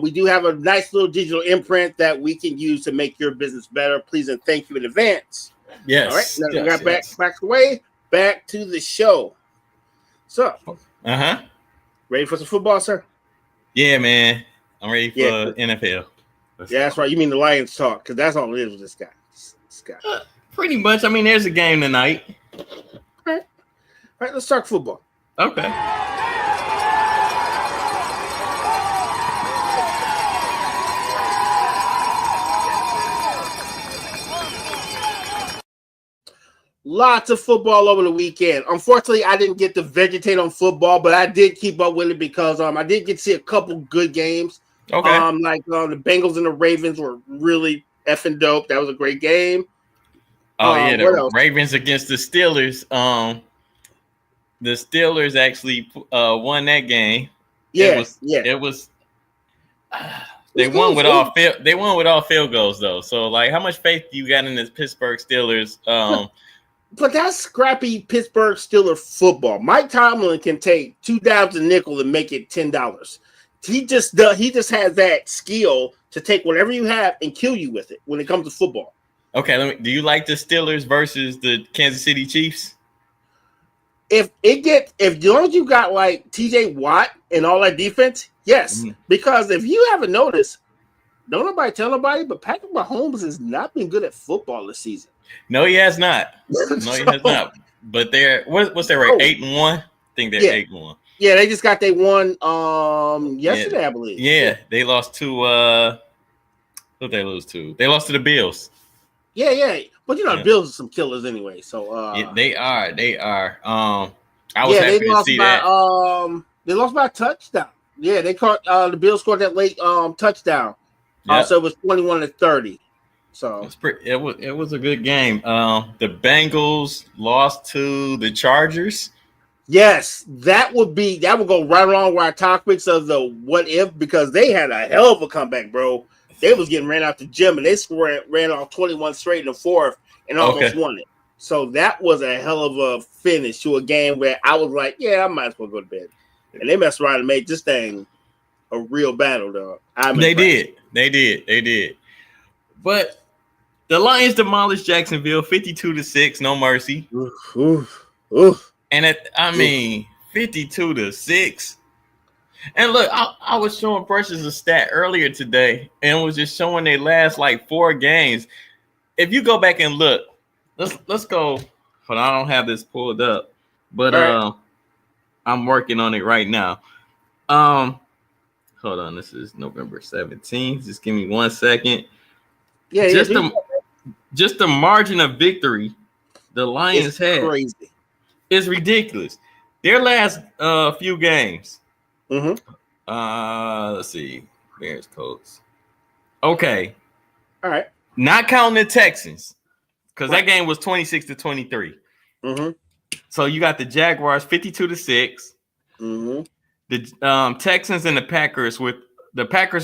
Speaker 1: We do have a nice little digital imprint that we can use to make your business better. Please and thank you in advance.
Speaker 2: Yes.
Speaker 1: All right. Now we got
Speaker 2: yes.
Speaker 1: back away. Back to the show. So, ready for some football, sir?
Speaker 2: Yeah, man. I'm ready for NFL.
Speaker 1: Yeah, that's right. You mean the Lions talk, because that's all it is with this guy.
Speaker 2: Pretty much. I mean, there's a game tonight.
Speaker 1: All right, let's talk football.
Speaker 2: Okay.
Speaker 1: Lots of football over the weekend. Unfortunately, I didn't get to vegetate on football, but I did keep up with it because I did get to see a couple good games.
Speaker 2: Okay.
Speaker 1: The Bengals and the Ravens were really effing dope. That was a great game.
Speaker 2: The Ravens against the Steelers. The Steelers actually won that game.
Speaker 1: It was.
Speaker 2: They won with all field goals though. So, like, how much faith do you got in the Pittsburgh Steelers?
Speaker 1: But that's scrappy Pittsburgh Steelers football. Mike Tomlin can take $2 a nickel and make it $10. He just has that skill to take whatever you have and kill you with it when it comes to football.
Speaker 2: Okay, do you like the Steelers versus the Kansas City Chiefs?
Speaker 1: If long as you got like TJ Watt and all that defense, yes. Mm-hmm. Because if you haven't noticed, don't nobody tell nobody, but Patrick Mahomes has not been good at football this season.
Speaker 2: No, he has not. He has not. But they're what's their rate? 8-1. I think they're 8-1.
Speaker 1: Yeah, they just got one yesterday, I believe.
Speaker 2: Yeah, they lost to who they lose to? They lost to the Bills.
Speaker 1: Yeah. But the Bills are some killers anyway. So
Speaker 2: they are. I was happy to see that.
Speaker 1: They lost by a touchdown. Yeah, they caught the Bills scored that late touchdown.
Speaker 2: Yep.
Speaker 1: So it was 21-30. So
Speaker 2: it was a good game. The Bengals lost to the Chargers.
Speaker 1: Yes, that would go right along with our topics of the what if, because they had a hell of a comeback, bro. They was getting ran out the gym and they ran off 21 straight in the fourth and almost won it. So that was a hell of a finish to a game where I was like, yeah, I might as well go to bed. And they messed around and made this thing a real battle, though.
Speaker 2: They did. But The Lions demolished Jacksonville 52-6, no mercy.
Speaker 1: Oof.
Speaker 2: And 52-6. And look, I was showing Precious a stat earlier today, and it was just showing their last like 4 games. If you go back and look, let's go. But I don't have this pulled up, but
Speaker 1: right.
Speaker 2: I'm working on it right now. Hold on, this is November 17th. Just give me 1 second.
Speaker 1: Yeah,
Speaker 2: just the margin of victory the Lions had
Speaker 1: crazy.
Speaker 2: It's ridiculous. Their last few games.
Speaker 1: Mm-hmm.
Speaker 2: Let's see. Bears, Colts. Okay.
Speaker 1: All right.
Speaker 2: Not counting the Texans, because that game was 26-23.
Speaker 1: Mm-hmm.
Speaker 2: So you got the Jaguars 52-6.
Speaker 1: Mm-hmm.
Speaker 2: The Texans and the Packers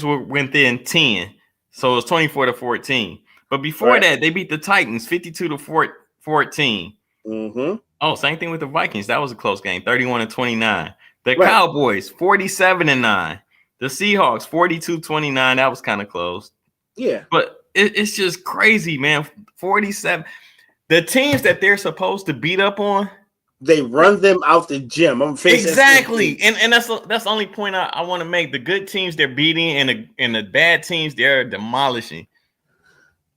Speaker 2: were within 10. So it was 24-14. But before that, they beat the Titans 52-14.
Speaker 1: Mm-hmm.
Speaker 2: Oh, same thing with the Vikings. That was a close game, 31-29. The Cowboys 47-9. The Seahawks 42-29. That was kind of close.
Speaker 1: Yeah.
Speaker 2: But it's just crazy, man. 47. The teams that they're supposed to beat up on,
Speaker 1: they run them out the gym.
Speaker 2: Exactly. And that's the only point I want to make. The good teams they're beating and the bad teams they're demolishing.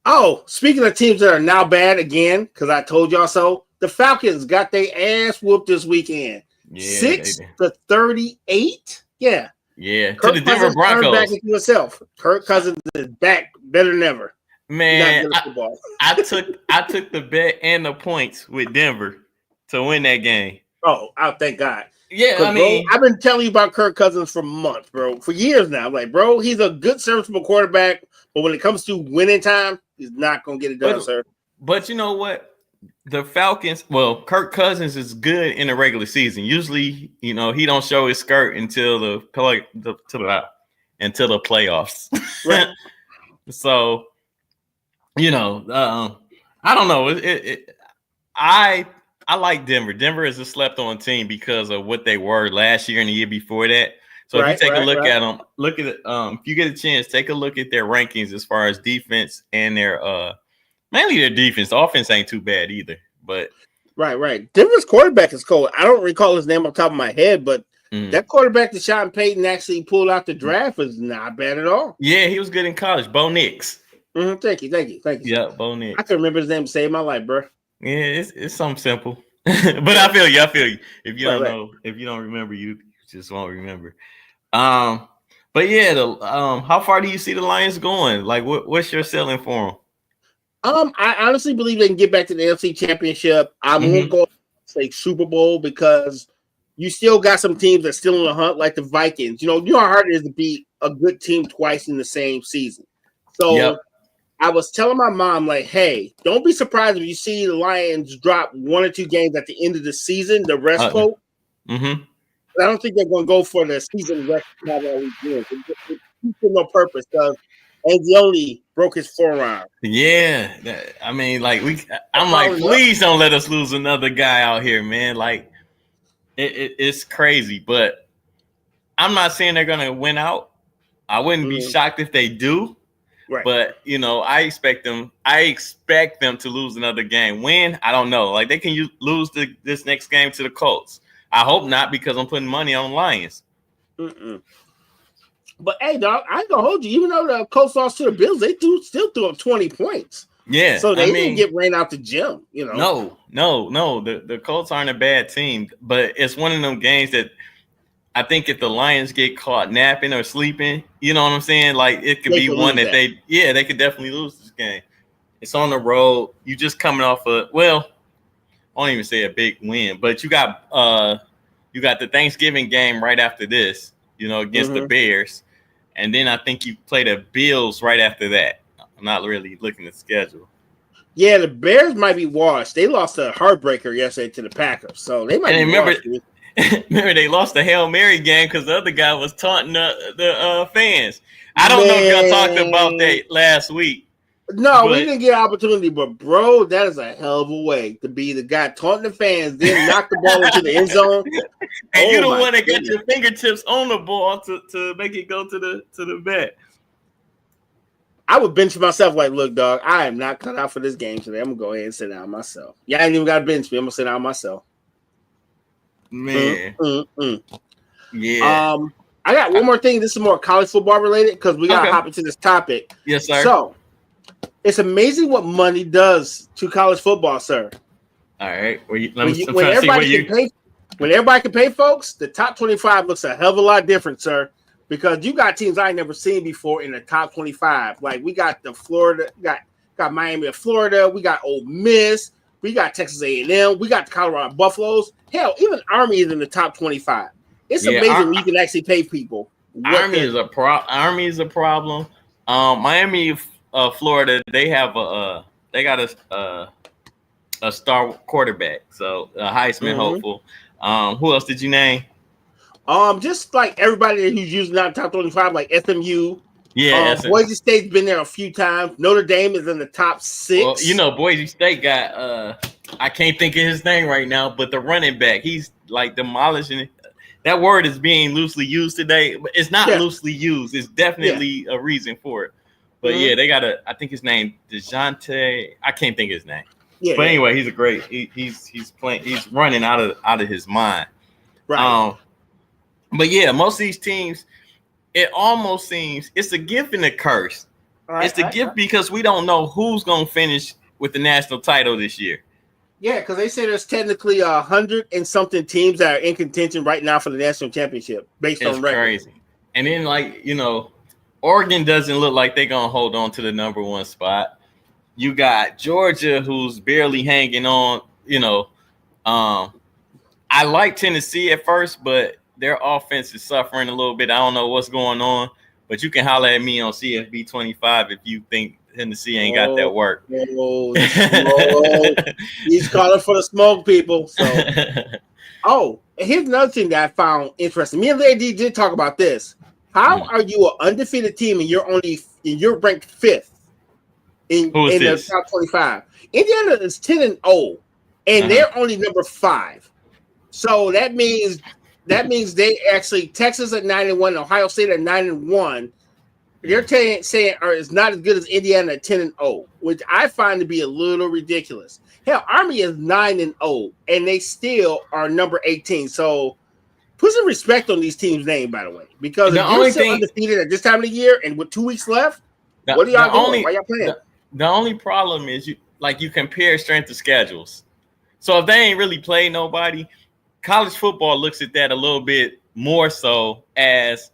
Speaker 1: Oh, speaking of teams that are now bad again, because I told y'all so, the Falcons got their ass whooped this weekend.
Speaker 2: Yeah,
Speaker 1: 6-38. Yeah.
Speaker 2: Yeah.
Speaker 1: Kirk
Speaker 2: to the Denver
Speaker 1: Cousins
Speaker 2: Broncos.
Speaker 1: Back into himself. Kirk Cousins is back better than ever.
Speaker 2: Man, I took the bet and the points with Denver to win that game.
Speaker 1: Oh, thank God.
Speaker 2: Yeah, I mean,
Speaker 1: bro, I've been telling you about Kirk Cousins for months, bro. For years now. I'm like, bro, he's a good, serviceable quarterback, but when it comes to winning time, he's not going to get it done, sir.
Speaker 2: But you know what? The Falcons, Kirk Cousins is good in the regular season. Usually, he don't show his skirt until the playoffs.
Speaker 1: Right.
Speaker 2: So, I don't know. I like Denver. Denver is a slept-on team because of what they were last year and the year before that. So if you take a look at them, look at it. If you get a chance, take a look at their rankings as far as defense and their mainly their defense. The offense ain't too bad either. But
Speaker 1: right. Denver's quarterback is cold. I don't recall his name off the top of my head, but that quarterback that Sean Payton actually pulled out the draft was not bad at all.
Speaker 2: Yeah, he was good in college. Bo Nix.
Speaker 1: Mm-hmm. Thank you.
Speaker 2: Yeah, Bo Nix.
Speaker 1: I can remember his name to save my life, bro.
Speaker 2: Yeah, it's something simple. But I feel you. If you don't know, if you don't remember, you just won't remember. But yeah, how far do you see the Lions going? Like, what's your selling for them?
Speaker 1: I honestly believe they can get back to the NFC Championship. I won't go say Super Bowl because you still got some teams that are still in the hunt, like the Vikings. You know how hard it is to beat a good team twice in the same season. So I was telling my mom, like, hey, don't be surprised if you see the Lions drop 1 or 2 games at the end of the season, the rest quote.
Speaker 2: Mm-hmm.
Speaker 1: I don't think they're going to go for the season rest all weekend. It's for no purpose because Anzioli broke his forearm.
Speaker 2: Yeah, I mean, like I'm like, please don't let us lose another guy out here, man. Like, it's crazy, but I'm not saying they're gonna win out. I wouldn't be shocked if they do.
Speaker 1: Right.
Speaker 2: But I expect them to lose another game. When? I don't know. Like, they can lose this next game to the Colts. I hope not, because I'm putting money on Lions.
Speaker 1: But hey, dog, I ain't gonna hold you. Even though the Colts lost to the Bills, they still threw up 20 points.
Speaker 2: Yeah,
Speaker 1: so they didn't get ran out the gym.
Speaker 2: No. The Colts aren't a bad team, but it's one of them games that I think if the Lions get caught napping or sleeping, you know what I'm saying? Like, it could be one that they could definitely lose this game. It's on the road. You just coming off I won't even say a big win, but you got the Thanksgiving game right after this, against the Bears. And then I think you play the Bills right after that. I'm not really looking at the schedule.
Speaker 1: Yeah, the Bears might be washed. They lost a heartbreaker yesterday to the Packers, so they might be washed.
Speaker 2: Remember, they lost the Hail Mary game because the other guy was taunting the fans. I don't know if y'all talked about that last week.
Speaker 1: No, we didn't get an opportunity, but bro, that is a hell of a way to be the guy taunting the fans, then knock the ball into the end zone.
Speaker 2: And you're the one that got your fingertips on the ball to make it go to the vet.
Speaker 1: I would bench myself. Like, look, dog, I am not cut out for this game today. I'm gonna go ahead and sit down myself. Yeah, I ain't even got to bench me. I'm gonna sit down myself.
Speaker 2: Man. Yeah.
Speaker 1: I got one more thing. This is more college football related because we gotta hop into this topic.
Speaker 2: Yes, sir.
Speaker 1: So it's amazing what money does to college football, sir.
Speaker 2: All right. When
Speaker 1: everybody can pay, folks, the top 25 looks a hell of a lot different, sir. Because you got teams I ain't never seen before in the top 25. Like we got the Florida, got Miami of Florida, we got Ole Miss, we got Texas A&M, we got the Colorado Buffaloes. Hell, even Army is in the top 25. It's amazing when you can actually pay people.
Speaker 2: Army is a problem. Miami, Florida, they have they got a star quarterback, so a Heisman hopeful. Who else did you name?
Speaker 1: Just like everybody who's using that top 25, like SMU.
Speaker 2: Yeah,
Speaker 1: Boise State's been there a few times. Notre Dame is in the top 6.
Speaker 2: Well, Boise State got I can't think of his name right now, but the running back, he's like demolishing it. That word is being loosely used today, but it's not loosely used. It's definitely a reason for it. But they got I think his name DeJounte. I can't think of his name. Yeah, but anyway, he's a great. He's playing. He's running out of his mind.
Speaker 1: Right.
Speaker 2: But yeah, most of these teams, it almost seems it's a gift and a curse. It's a gift because we don't know who's going to finish with the national title this year.
Speaker 1: Yeah, because they say there's technically 100 and something teams that are in contention right now for the national championship based on record.
Speaker 2: Crazy. And then, Oregon doesn't look like they're going to hold on to the number 1 spot. You got Georgia, who's barely hanging on. I like Tennessee at first, but their offense is suffering a little bit. I don't know what's going on, but you can holler at me on CFB 25 if you think Tennessee ain't got that work.
Speaker 1: He's calling for the smoke, people. So, and here's another thing that I found interesting. Me and Lady did talk about this. How are you an undefeated team and you're ranked 5th in the top 25? Indiana is 10-0, and they're only number 5. So that means they actually Texas at 9-1, Ohio State at 9-1. They're saying is not as good as Indiana at 10-0, which I find to be a little ridiculous. Hell, Army is 9-0, and they still are number 18. So put some respect on these teams' name, by the way, because if you're still undefeated at this time of the year and with 2 weeks left, what are y'all doing? Why y'all playing?
Speaker 2: The only problem is you compare strength of schedules. So if they ain't really played nobody, college football looks at that a little bit more so as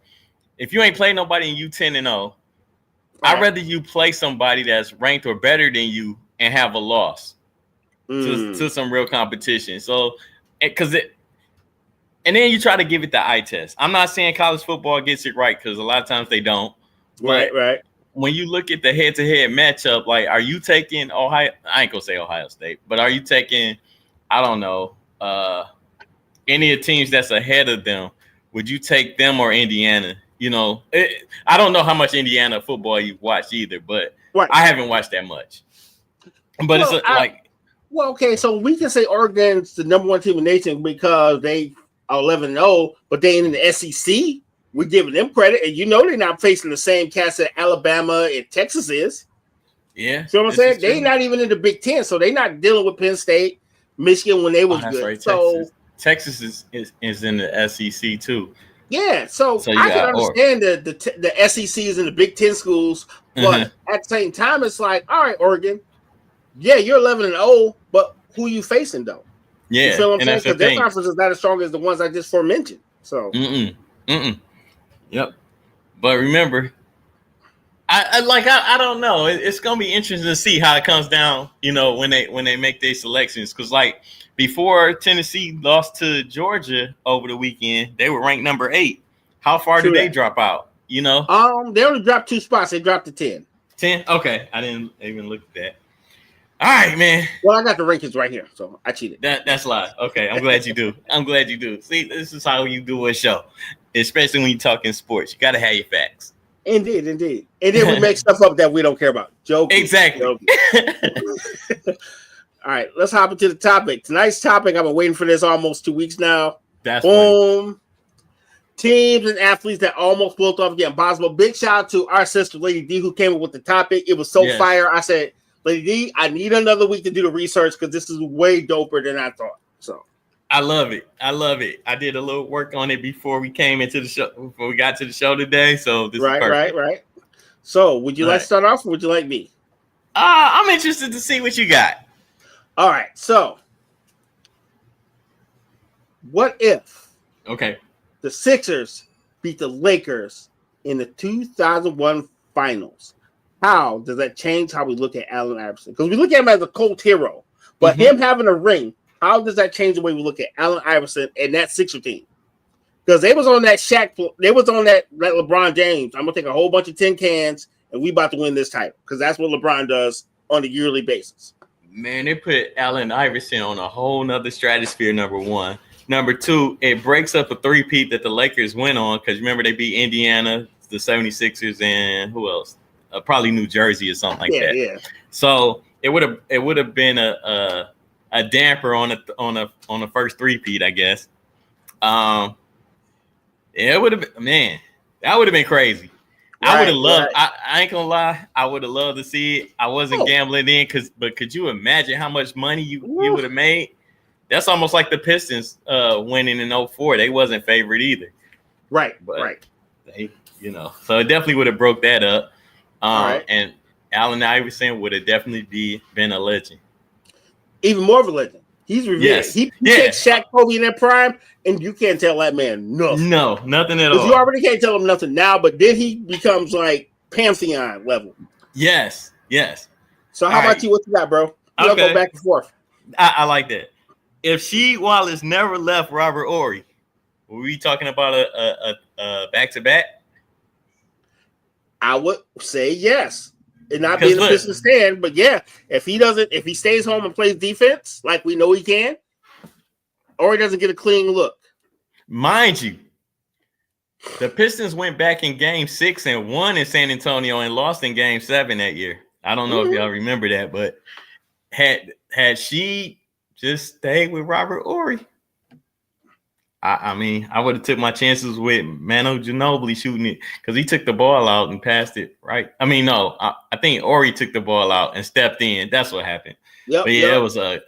Speaker 2: if you ain't played nobody and you 10-0, I'd rather you play somebody that's ranked or better than you and have a loss to some real competition. So, and then you try to give it the eye test. I'm not saying college football gets it right because a lot of times they don't.
Speaker 1: Right.
Speaker 2: When you look at the head-to-head matchup, like, are you taking Ohio? I ain't gonna say Ohio State, but are you taking? I don't know. Any of the teams that's ahead of them, would you take them or Indiana? I don't know how much Indiana football you've watched either, but I haven't watched that much. But
Speaker 1: okay, so we can say Oregon's the number 1 team in the nation because they are 11-0, but they ain't in the SEC. We're giving them credit, and they're not facing the same cast that Alabama and Texas is.
Speaker 2: Yeah.
Speaker 1: So what I'm saying? They're not even in the Big Ten, so they're not dealing with Penn State, Michigan when they was good.
Speaker 2: Right.
Speaker 1: So
Speaker 2: Texas is in the SEC too.
Speaker 1: Yeah, so I can understand the SECs and the Big Ten schools, but at the same time, it's like, all right, Oregon, yeah, you're 11-0, but who are you facing though?
Speaker 2: Yeah,
Speaker 1: you feel what I'm saying? Because their conference is not as strong as the ones I just mentioned. So,
Speaker 2: Yep. But remember, I don't know. It's gonna be interesting to see how it comes down. When they make their selections, because before Tennessee lost to Georgia over the weekend, they were ranked number 8. How far did they drop out? They
Speaker 1: only dropped 2 spots. They dropped to 10.
Speaker 2: 10? Okay. I didn't even look at that. All right, man.
Speaker 1: Well, I got the rankings right here, so I cheated.
Speaker 2: That's a lie. Okay, I'm glad you do. See, this is how you do a show, especially when you're talking sports. You got to have your facts.
Speaker 1: Indeed. And then we make stuff up that we don't care about. Joking.
Speaker 2: Exactly.
Speaker 1: All right, let's hop into the topic. Tonight's topic, I've been waiting for this almost 2 weeks now.
Speaker 2: That's
Speaker 1: boom. teams and athletes that almost pulled off the impossible. Big shout out to our sister Lady D who came up with the topic. It was so fire. I said, Lady D, I need another week to do the research because this is way doper than I thought. So
Speaker 2: I love it. I did a little work on it before we came into the show, before we got to the show today. So this is perfect.
Speaker 1: Right. So would you like to start off or would you like me?
Speaker 2: I'm interested to see what you got.
Speaker 1: All right. So what if the Sixers beat the Lakers in the 2001 finals? How does that change how we look at Allen Iverson? Because we look at him as a cult hero, but him having a ring, how does that change the way we look at Allen Iverson and that Sixer team? Because they was on that Shaq, they was on that LeBron James. I'm gonna take a whole bunch of tin cans and we about to win this title because that's what LeBron does on a yearly basis.
Speaker 2: Man, they put Allen Iverson on a whole nother stratosphere. Number one. Number two, it breaks up a three-peat that the Lakers went on because remember they beat Indiana, the 76ers, and who else? Probably New Jersey or something like that. Yeah. So it would have been a damper on a first three-peat, I guess. It would have been, man, that would have been crazy. I would have loved. I ain't gonna lie, I would have loved to see it. I wasn't gambling in but could you imagine how much money you would have made? That's almost like the Pistons winning in 2004. They wasn't favored either.
Speaker 1: Right.
Speaker 2: They, so it definitely would have broke that up. And Allen Iverson would have definitely been a legend. Even more of a legend. He's revered. Yes. He takes Shaq, Kobe in their prime, and you can't tell that man nothing. No, nothing at all. You already can't tell him nothing now, but then he becomes like Pantheon level. Yes. So how about you? What you got, bro? We'll go back and forth. I like that. If Sheed Wallace never left Robert Horry, were we talking about a back-to-back? I would say yes. And not being a Pistons stand, but yeah, if he stays home and plays defense like we know he can, or he doesn't get a clean look. Mind you, the Pistons went back in game 6 and won in San Antonio and lost in game 7 that year. I don't know if y'all remember that, but had she just stayed with Robert Horry, I mean, I would have took my chances with Manu Ginobili shooting it because he took the ball out and passed it, right? I mean, no, I think Horry took the ball out and stepped in. That's what happened. But it was that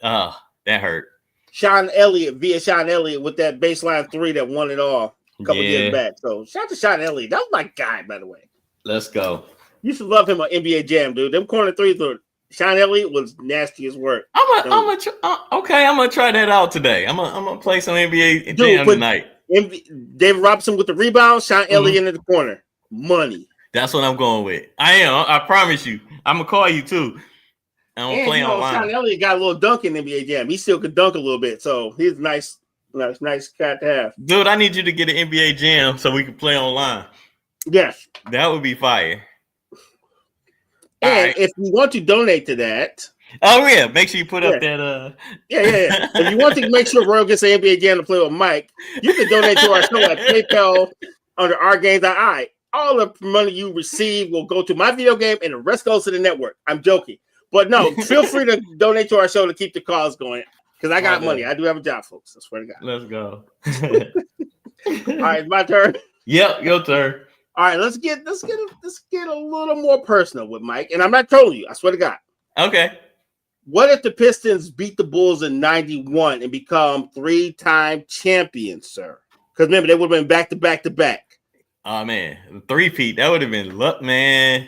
Speaker 2: hurt. Sean Elliott with that baseline 3 that won it all a couple years back. So shout out to Sean Elliott. That was my guy, by the way. Let's go. You should love him on NBA Jam, dude. Them corner threes were Sean Elliott was nasty as work. I'm gonna try that out today. I'm gonna play some NBA Jam tonight. David Robinson with the rebound, Sean Elliott in the corner. Money. That's what I'm going with. I am. I promise you. I'm gonna call you too. I'm gonna play online. Sean Elliott got a little dunk in NBA Jam. He still could dunk a little bit, so he's a nice cat to have. Dude, I need you to get an NBA Jam so we can play online. Yes, that would be fire. And if you want to donate to that, make sure you put up that. If you want to make sure Royal gets an NBA Jam to play with Mike, you can donate to our show at PayPal under OurGames.I. All the money you receive will go to my video game, and the rest goes to the network. I'm joking, but no, feel free to donate to our show to keep the cause going because I got money. I do have a job, folks. I swear to God. Let's go. All right, my turn. Yep, your turn. All right, let's get a little more personal with Mike. And I'm not trolling you. I swear to God. Okay. What if the Pistons beat the Bulls in 91 and become 3-time champions, sir? Because remember, they would have been back-to-back. Oh, man. 3-peat. That would have been luck, man.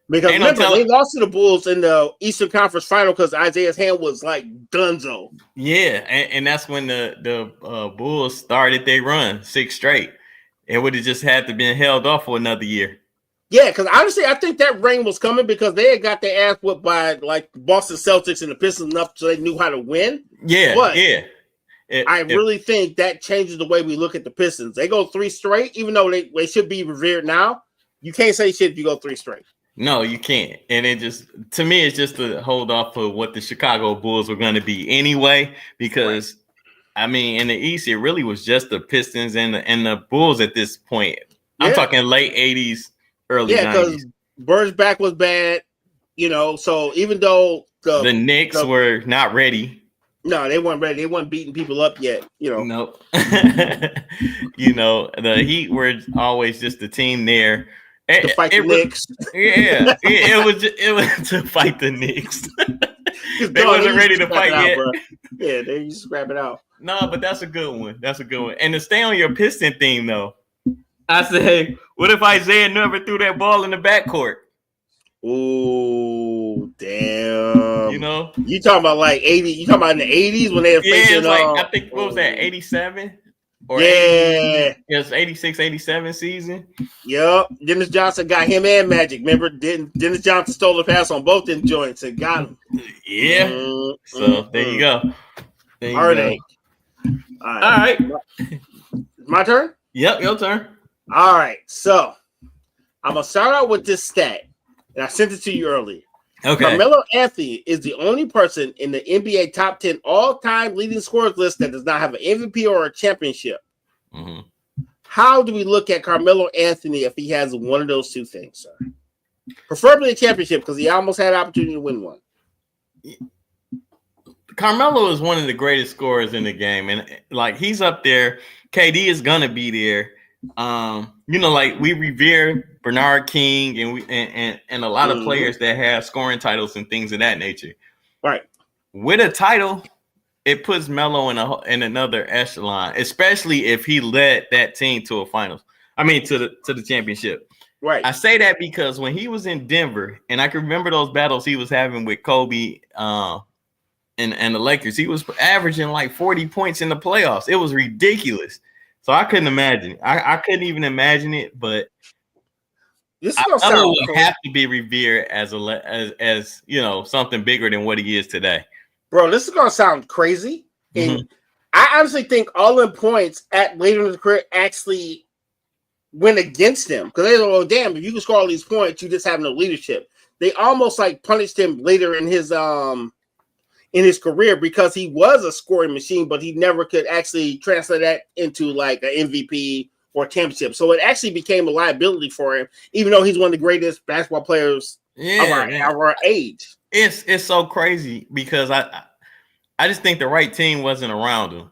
Speaker 2: Because remember, they lost to the Bulls in the Eastern Conference Final because Isaiah's hand was like dunzo. Yeah, and that's when the Bulls started their run, 6 straight. It would have just had to been held off for another year. Yeah, because honestly, I think that ring was coming because they had got their ass whipped by like Boston Celtics and the Pistons enough so they knew how to win. Yeah, but I really think that changes the way we look at the Pistons. They go 3 straight, even though they should be revered now. You can't say shit if you go 3 straight. No, you can't. And it just, to me, it's just to hold off for what the Chicago Bulls were going to be anyway, because I mean, in the East, it really was just the Pistons and the Bulls at this point. I'm talking late 80s, early 90s. Yeah, because Bird's back was bad, so even though the Knicks were not ready.
Speaker 1: No, they weren't ready. They weren't beating people up yet.
Speaker 2: Nope. The Heat were always just the team there
Speaker 1: to fight the Knicks.
Speaker 2: Yeah, it was to fight the Knicks. They wasn't ready to fight yet.
Speaker 1: Yeah, they used to scrap it out.
Speaker 2: No, but that's a good one. And to stay on your Piston theme, though, I say, what if Isaiah never threw that ball in the backcourt?
Speaker 1: Oh, damn.
Speaker 2: You
Speaker 1: talking about like 80? You talking about in the 80s when they were facing?
Speaker 2: I think what was that, 87? Or
Speaker 1: yeah,
Speaker 2: 80, it was 86, 87 season.
Speaker 1: Yep. Dennis Johnson got him and Magic. Remember, Dennis Johnson stole the pass on both them joints and got him.
Speaker 2: Yeah. So there you go.
Speaker 1: All right. My turn?
Speaker 2: Yep, your turn.
Speaker 1: All right. So I'm gonna start out with this stat, and I sent it to you earlier.
Speaker 2: Okay.
Speaker 1: Carmelo Anthony is the only person in the NBA top 10 all-time leading scorers list that does not have an MVP or a championship.
Speaker 2: Mm-hmm.
Speaker 1: How do we look at Carmelo Anthony if he has one of those two things, sir? Preferably a championship, because he almost had an opportunity to win one.
Speaker 2: Carmelo is one of the greatest scorers in the game, and like he's up there. KD is gonna be there. Like we revere Bernard King and a lot of players that have scoring titles and things of that nature.
Speaker 1: Right.
Speaker 2: With a title, it puts Melo in another echelon, especially if he led that team to a finals. I mean, to the championship.
Speaker 1: Right.
Speaker 2: I say that because when he was in Denver, and I can remember those battles he was having with Kobe and the Lakers, he was averaging like 40 points in the playoffs. It was ridiculous. So I couldn't imagine it. I couldn't even imagine it, but Melo would have to be revered as something bigger than what he is today.
Speaker 1: Bro, this is gonna sound crazy. And I honestly think all in points at later in his career actually went against him. Because they go, damn, if you can score all these points, you just have no leadership. They almost like punished him later in his career because he was a scoring machine, but he never could actually translate that into like an MVP or championship. So it actually became a liability for him, even though he's one of the greatest basketball players of our age.
Speaker 2: It's so crazy because I just think the right team wasn't around him.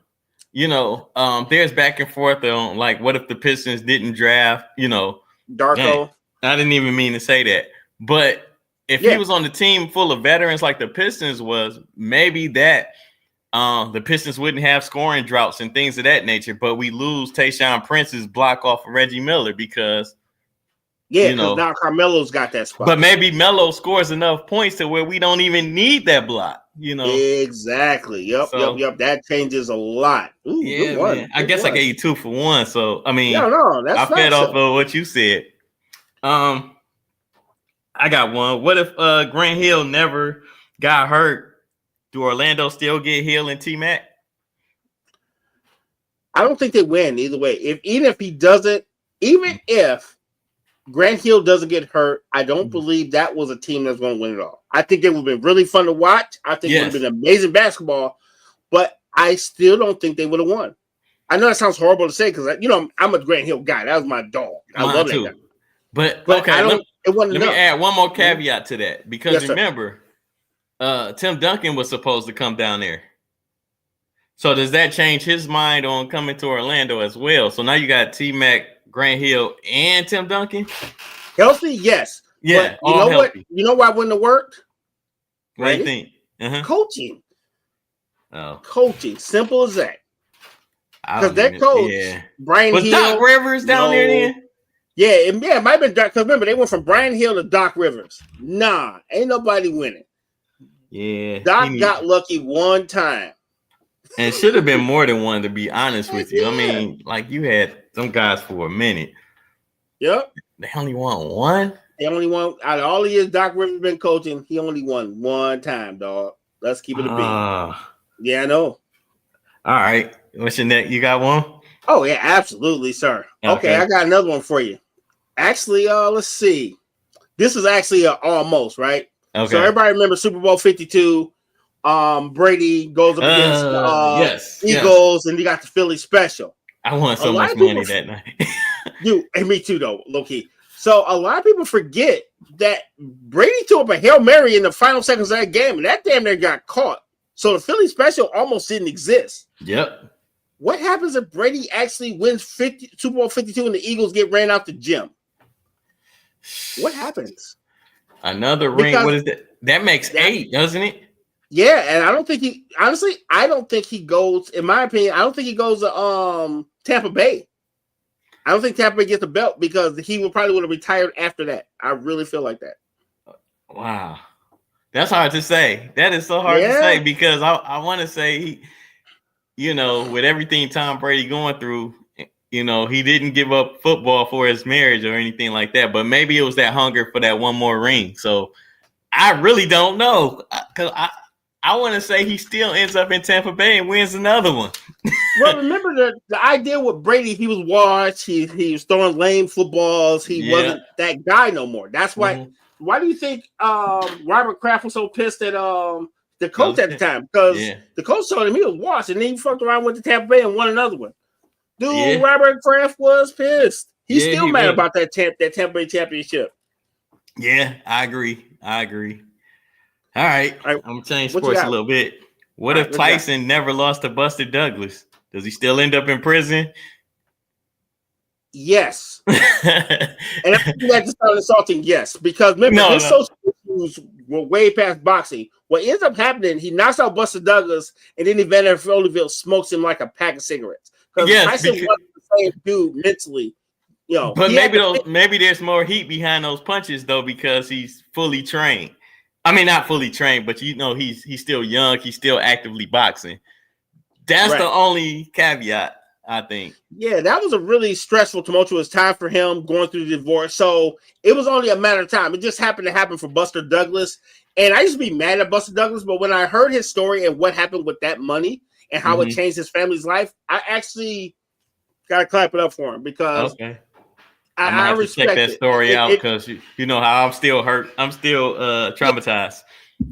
Speaker 2: There's back and forth on like what if the Pistons didn't draft,
Speaker 1: Darko.
Speaker 2: Man, I didn't even mean to say that, but if he was on the team full of veterans like the Pistons was, maybe that the Pistons wouldn't have scoring droughts and things of that nature. But we lose Tayshaun Prince's block off of Reggie Miller because
Speaker 1: now Carmelo's got that spot.
Speaker 2: But maybe Melo scores enough points to where we don't even need that block.
Speaker 1: Exactly. Yep. That changes a lot. Ooh, good one.
Speaker 2: Man. I guess I gave you 2 for 1. So I mean,
Speaker 1: that's
Speaker 2: I fed off of what you said. I got one. What if Grant Hill never got hurt? Do Orlando still get Hill and T-Mac?
Speaker 1: I don't think they win either way. Even if Grant Hill doesn't get hurt, I don't believe that was a team that's going to win it all. I think it would have been really fun to watch. I think it would have been amazing basketball, but I still don't think they would have won. I know that sounds horrible to say because I'm a Grant Hill guy. That was my dog. I love that guy.
Speaker 2: But okay, let me add one more caveat to that because remember, Tim Duncan was supposed to come down there. So does that change his mind on coming to Orlando as well? So now you got T-Mac, Grant Hill, and Tim Duncan?
Speaker 1: Healthy, yes.
Speaker 2: Yeah,
Speaker 1: but you know what? You know why it wouldn't have worked?
Speaker 2: What do you think?
Speaker 1: Coaching.
Speaker 2: Oh.
Speaker 1: Coaching. Simple as that. Because that coach, Brian Hill.
Speaker 2: Was Doc Rivers down there then?
Speaker 1: Yeah, it might have been Doc. Because remember, they went from Brian Hill to Doc Rivers. Nah, ain't nobody winning.
Speaker 2: Yeah.
Speaker 1: Doc got lucky one time.
Speaker 2: And should have been more than one, to be honest with you. I mean, like you had some guys for a minute.
Speaker 1: Yep.
Speaker 2: They only won one?
Speaker 1: They only won, out of all the years Doc Rivers been coaching, he only won one time, dog. Let's keep it a beat. Yeah, I know.
Speaker 2: All right. What's your next? You got one?
Speaker 1: Oh, yeah, absolutely, sir. Okay, I got another one for you. Actually, let's see. This is actually almost, right? Okay. So everybody remember Super Bowl 52. Brady goes up against Eagles, and you got the Philly special.
Speaker 2: I won so much money that night.
Speaker 1: And me too, though, low key. So a lot of people forget that Brady threw up a Hail Mary in the final seconds of that game, and that damn near got caught. So the Philly special almost didn't exist.
Speaker 2: Yep.
Speaker 1: What happens if Brady actually wins Super Bowl 52 and the Eagles get ran out the gym? What happens?
Speaker 2: Another ring. What is that? That makes 8, doesn't it?
Speaker 1: Yeah, and I don't think he goes, in my opinion, I don't think he goes to Tampa Bay. I don't think Tampa Bay gets the belt because he would have retired after that. I really feel like that.
Speaker 2: Wow. That's hard to say. That is so hard to say because I want to say with everything Tom Brady going through, he didn't give up football for his marriage or anything like that. But maybe it was that hunger for that one more ring. So I really don't know because I want to say he still ends up in Tampa Bay and wins another one.
Speaker 1: Well, remember the idea with Brady, he was washed. He was throwing lame footballs. He wasn't that guy no more. That's why. Mm-hmm. Why do you think Robert Kraft was so pissed at the coach at the time? Because the coach told him he was washed, and then he fucked around with the Tampa Bay and won another one. Dude, Robert Kraft was pissed. He's still mad about that Tampa Bay championship.
Speaker 2: Yeah, I agree. All right. I'm gonna change sports a little bit. What if Tyson never lost to Buster Douglas? Does he still end up in prison?
Speaker 1: Yes. And I think that just sound insulting, yes. Because remember, his social issues were way past boxing. What ends up happening, he knocks out Buster Douglas, and then Evander Holyfield smokes him like a pack of cigarettes. Because Tyson wasn't the same dude mentally.
Speaker 2: But maybe there's more heat behind those punches, though, because he's fully trained. I mean, not fully trained, but he's still young. He's still actively boxing. That's the only caveat, I think.
Speaker 1: Yeah, that was a really stressful, tumultuous time for him going through the divorce. So it was only a matter of time. It just happened to happen for Buster Douglas. And I used to be mad at Buster Douglas, but when I heard his story and what happened with that money and how it changed his family's life, I actually got to clap it up for him because I respect
Speaker 2: that story out because you know how I'm still hurt. I'm still traumatized.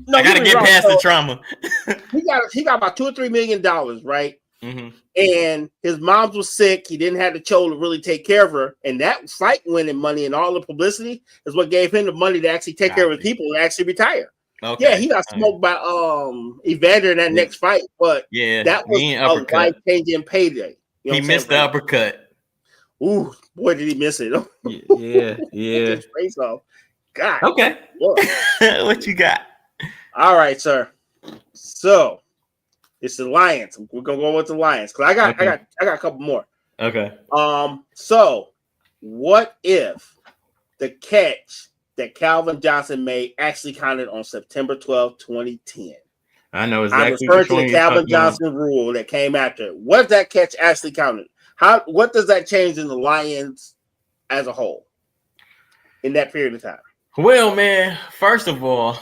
Speaker 2: No, I gotta get past the trauma.
Speaker 1: he got about $2 or $3 million, right?
Speaker 2: Mm-hmm.
Speaker 1: And his mom was sick. He didn't have the child to really take care of her, and that fight winning money and all the publicity is what gave him the money to actually take care of his people and actually retire. Okay. Yeah, he got smoked by Evander in that next fight, but that was a life-changing payday.
Speaker 2: He missed the uppercut.
Speaker 1: Ooh, boy, did he miss it?
Speaker 2: Yeah.
Speaker 1: Face off. God.
Speaker 2: Okay. What you got?
Speaker 1: All right, sir. So it's the Lions. We're gonna go with the Lions because I got a couple more.
Speaker 2: Okay.
Speaker 1: So what if the catch that Calvin Johnson made actually counted on September 12, 2010?
Speaker 2: I know exactly.
Speaker 1: I'm referring to the Calvin Johnson rule that came after it. What if that catch actually counted? What does that change in the Lions as a whole in that period of time?
Speaker 2: Well, man, first of all,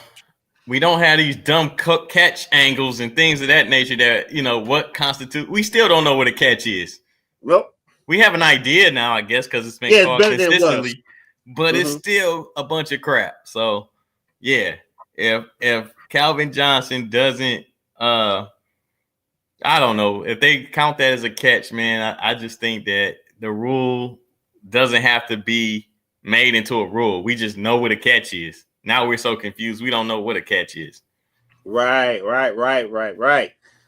Speaker 2: we don't have these dumb catch angles and things of that nature that, what constitute. We still don't know what a catch is.
Speaker 1: Well,
Speaker 2: we have an idea now, I guess, because it's been called consistently, but it's still a bunch of crap. So, yeah, if Calvin Johnson doesn't, I don't know if they count that as a catch, man. I just think that the rule doesn't have to be made into a rule. We just know what a catch is. Now we're so confused. We don't know what a catch is. Right.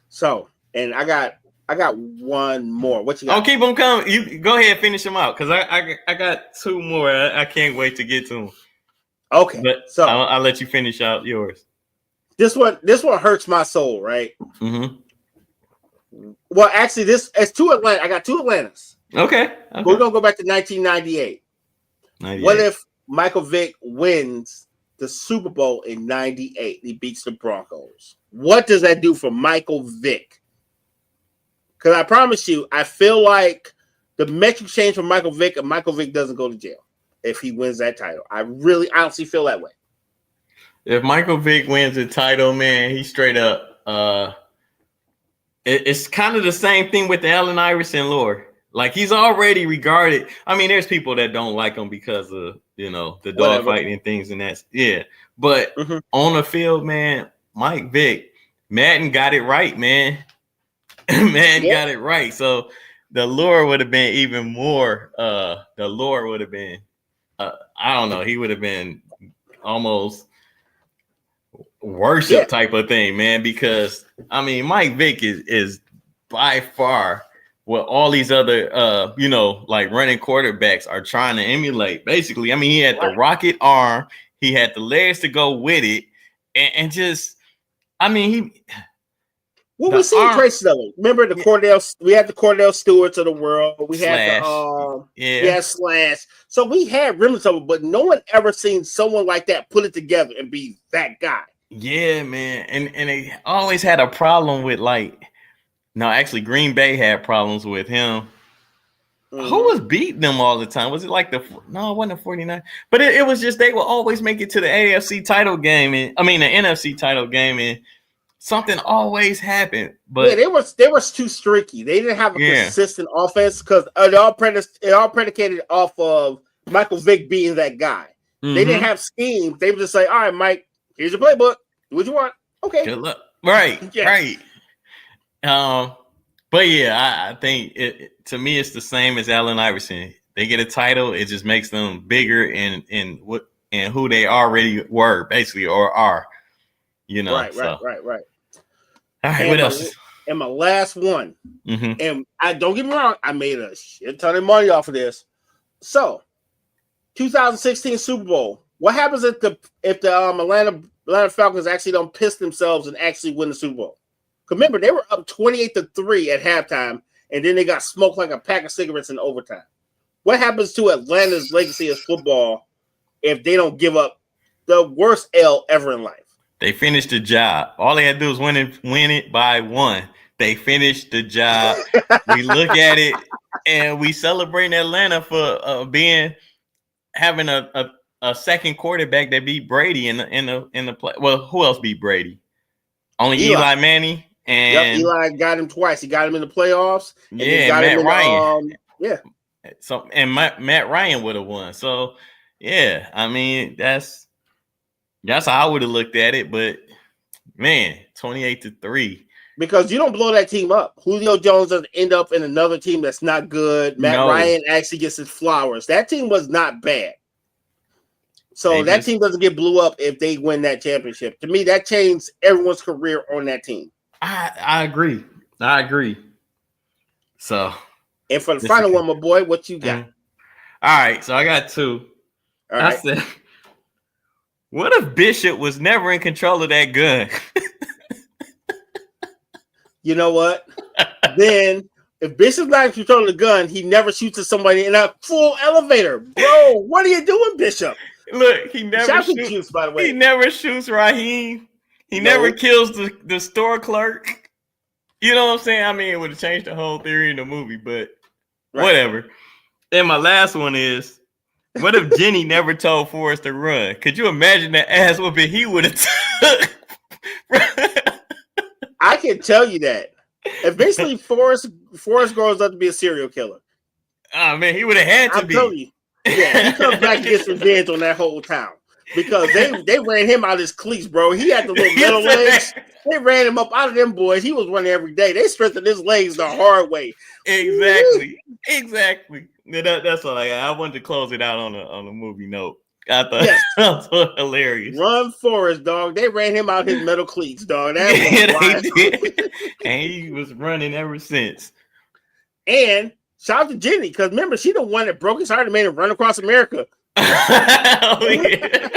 Speaker 1: So, and I got one more. What you got?
Speaker 2: Oh, keep them coming. You go ahead and finish them out because I got two more. I can't wait to get to them.
Speaker 1: Okay.
Speaker 2: But so I'll let you finish out yours.
Speaker 1: This one hurts my soul, right?
Speaker 2: Mm-hmm.
Speaker 1: Well, actually, it's two Atlanta. I got two Atlantas.
Speaker 2: Okay.
Speaker 1: We're gonna go back to 1998. What if Michael Vick wins the Super Bowl in 98? He beats the Broncos. What does that do for Michael Vick? Because I promise you, I feel like the metric change for Michael Vick, and Michael Vick doesn't go to jail if he wins that title. I honestly feel that way.
Speaker 2: If Michael Vick wins the title, man, he straight up. It's kind of the same thing with the Allen Iverson lore. Like he's already regarded. I mean, there's people that don't like him because of the dog fighting and things and that's But on the field, man, Mike Vick, Madden got it right, man. Got it right. So the lore would have been even more. The lore would have been. I don't know. He would have been almost worship type of thing, man. Because I mean, Mike Vick is by far what all these other like running quarterbacks are trying to emulate. Basically, I mean, he had the rocket arm, he had the legs to go with it, and just, I mean,
Speaker 1: we seen traces of it. Remember we had the Cordell Stewarts of the world. We had Slash. So we had remnants of it, but no one ever seen someone like that put it together and be that guy.
Speaker 2: Yeah, man. And they always had a problem with actually Green Bay had problems with him. Mm-hmm. Who was beating them all the time? Was it like it wasn't the 49? But it was just they would always make it to the AFC title game, the NFC title game, and something always happened. But
Speaker 1: they were too streaky. They didn't have a consistent offense because it all predicated off of Michael Vick being that guy. Mm-hmm. They didn't have schemes. They would just say, "All right, Mike, here's your playbook. Do what you want." Okay.
Speaker 2: Good luck. Right. Right. But yeah, I think to me it's the same as Allen Iverson. They get a title, it just makes them bigger in who they already were, basically, or are. Right.
Speaker 1: All
Speaker 2: right,
Speaker 1: and
Speaker 2: what else?
Speaker 1: And my last one,
Speaker 2: mm-hmm.
Speaker 1: and I don't get me wrong, I made a shit ton of money off of this. So, 2016 Super Bowl. What happens if the Atlanta Falcons actually don't piss themselves and actually win the Super Bowl? Remember, they were up 28-3 at halftime, and then they got smoked like a pack of cigarettes in overtime. What happens to Atlanta's legacy of football if they don't give up the worst L ever in life?
Speaker 2: They finished the job. All they had to do was win it by one. They finished the job. We look at it, and we celebrate Atlanta for having a second quarterback that beat Brady in the play. Well, who else beat Brady? Only Eli Manning. And
Speaker 1: Eli got him twice. He got him in the playoffs.
Speaker 2: And Matt Ryan. So Matt Ryan would have won. So yeah, I mean that's how I would have looked at it. But man, 28-3.
Speaker 1: Because you don't blow that team up. Julio Jones doesn't end up in another team that's not good. Matt Ryan actually gets his flowers. That team was not bad. So that team doesn't get blew up if they win that championship. To me, that changed everyone's career on that team.
Speaker 2: I agree. So,
Speaker 1: and for the final one, my boy, what you got?
Speaker 2: All right, so I got two.
Speaker 1: All right.
Speaker 2: I said, what if Bishop was never in control of that gun?
Speaker 1: You know what? Then if Bishop's not in control of the gun, he never shoots at somebody in a full elevator. Bro, what are you doing, Bishop?
Speaker 2: Look, he never shoots. By the way, he never shoots Raheem. He never kills the store clerk. You know what I'm saying? I mean, it would have changed the whole theory in the movie, but whatever. And my last one is, what if Jenny never told Forrest to run? Could you imagine that ass whooping he would have took?
Speaker 1: I can tell you that. Eventually, Forrest grows up to be a serial killer.
Speaker 2: Oh, man, he would have had to be.
Speaker 1: Telling you. Yeah, he comes back and gets revenge on that whole town. Because they ran him out of his cleats, bro. He had the little metal legs. They ran him up out of them boys. He was running every day. They strengthened his legs the hard way.
Speaker 2: Exactly. That's all I got. I wanted to close it out on a movie note. I thought that was so hilarious.
Speaker 1: Run Forrest, dog. They ran him out his metal cleats, dog. That was
Speaker 2: they did. And he was running ever since.
Speaker 1: And shout out to Jenny, because remember, she the one that broke his heart and made him run across America.
Speaker 2: Oh, yeah.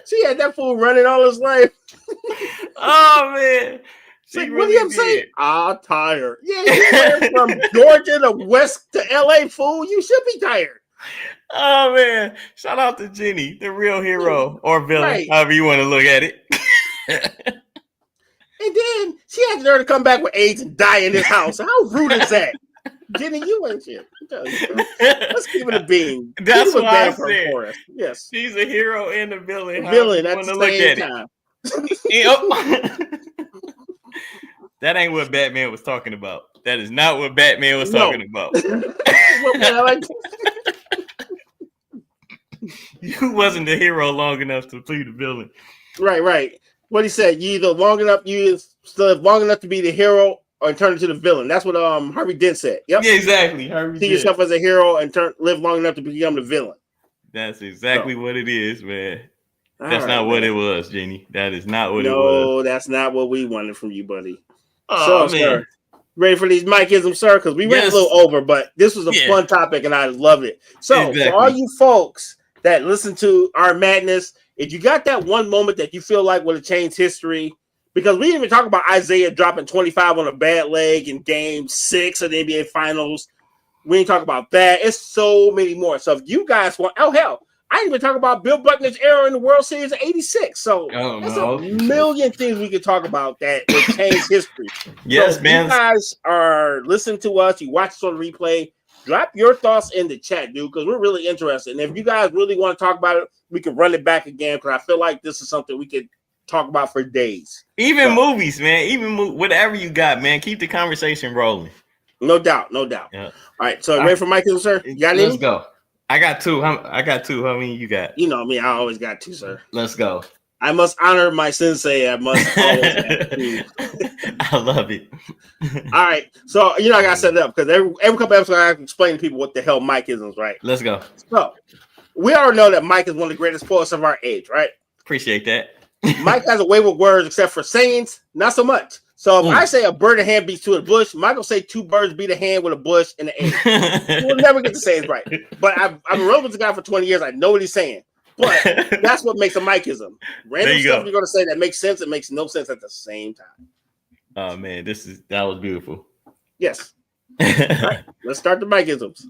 Speaker 1: She had that fool running all his life.
Speaker 2: Oh man.
Speaker 1: Like, really, what do you have to say? I'm tired. Yeah, you went from Georgia to West to LA, fool. You should be tired.
Speaker 2: Oh man. Shout out to Jenny, the real hero or villain, however you want to look at it.
Speaker 1: And then she had the nerve to come back with AIDS and die in his house. How rude is that? Jenny, you ain't shit. Let's keep it a being.
Speaker 2: That's what I said.
Speaker 1: Yes,
Speaker 2: she's a hero and a villain.
Speaker 1: Villain at the same time.
Speaker 2: That ain't what Batman was talking about. That is not what Batman was talking about. You wasn't the hero long enough to play the villain.
Speaker 1: Right. What he said, you still live long enough to be the hero or turn into the villain. That's what Harvey Dent said. Yep.
Speaker 2: Yeah, exactly.
Speaker 1: See yourself as a hero and live long enough to become the villain.
Speaker 2: That's exactly what it is, man. That's not what it was, Jenny. That is not what it was.
Speaker 1: No, that's not what we wanted from you, buddy.
Speaker 2: Oh,
Speaker 1: So,
Speaker 2: man.
Speaker 1: sir, ready for these Mikeisms, sir? Because we ran a little over, but this was a fun topic, and I love it. So, for all you folks that listen to our madness, if you got that one moment that you feel like would have changed history, because we didn't even talk about Isaiah dropping 25 on a bad leg in Game 6 of the NBA Finals. We didn't talk about that. It's so many more. So, if you guys want, oh, hell, I didn't even talk about Bill Buckner's era in the World Series of '86. So there's a million things we could talk about that would change history.
Speaker 2: Yes,
Speaker 1: so
Speaker 2: man.
Speaker 1: You guys are listening to us. You watch us on the replay. Drop your thoughts in the chat, dude, because we're really interested. And if you guys really want to talk about it, we can run it back again because I feel like this is something we could talk about for days.
Speaker 2: Even movies, man. Even whatever you got, man. Keep the conversation rolling.
Speaker 1: No doubt. No doubt. Yeah. All right. So ready for Michael, sir? You got
Speaker 2: Let's go. I got two. I got two. How many you got?
Speaker 1: You know me. I always got two, sir.
Speaker 2: Let's go.
Speaker 1: I must honor my sensei. I must always have two.
Speaker 2: I love it.
Speaker 1: All right. So, I got to set it up because every couple episodes I have to explain to people what the hell Mikeism is, right?
Speaker 2: Let's go.
Speaker 1: So, we already know that Mike is one of the greatest poets of our age, right?
Speaker 2: Appreciate that.
Speaker 1: Mike has a way with words, except for sayings, not so much. So if I say a bird in hand beats two in a bush, Mike will say two birds beat a hand with a bush in the air. We'll never get the sayings right. But I've rolled with the guy for 20 years. I know what he's saying. But that's what makes a Mikeism. Random stuff you're going to say that makes sense. It makes no sense at the same time.
Speaker 2: Oh, man. That was beautiful.
Speaker 1: Yes. All right, let's start the Mikeisms.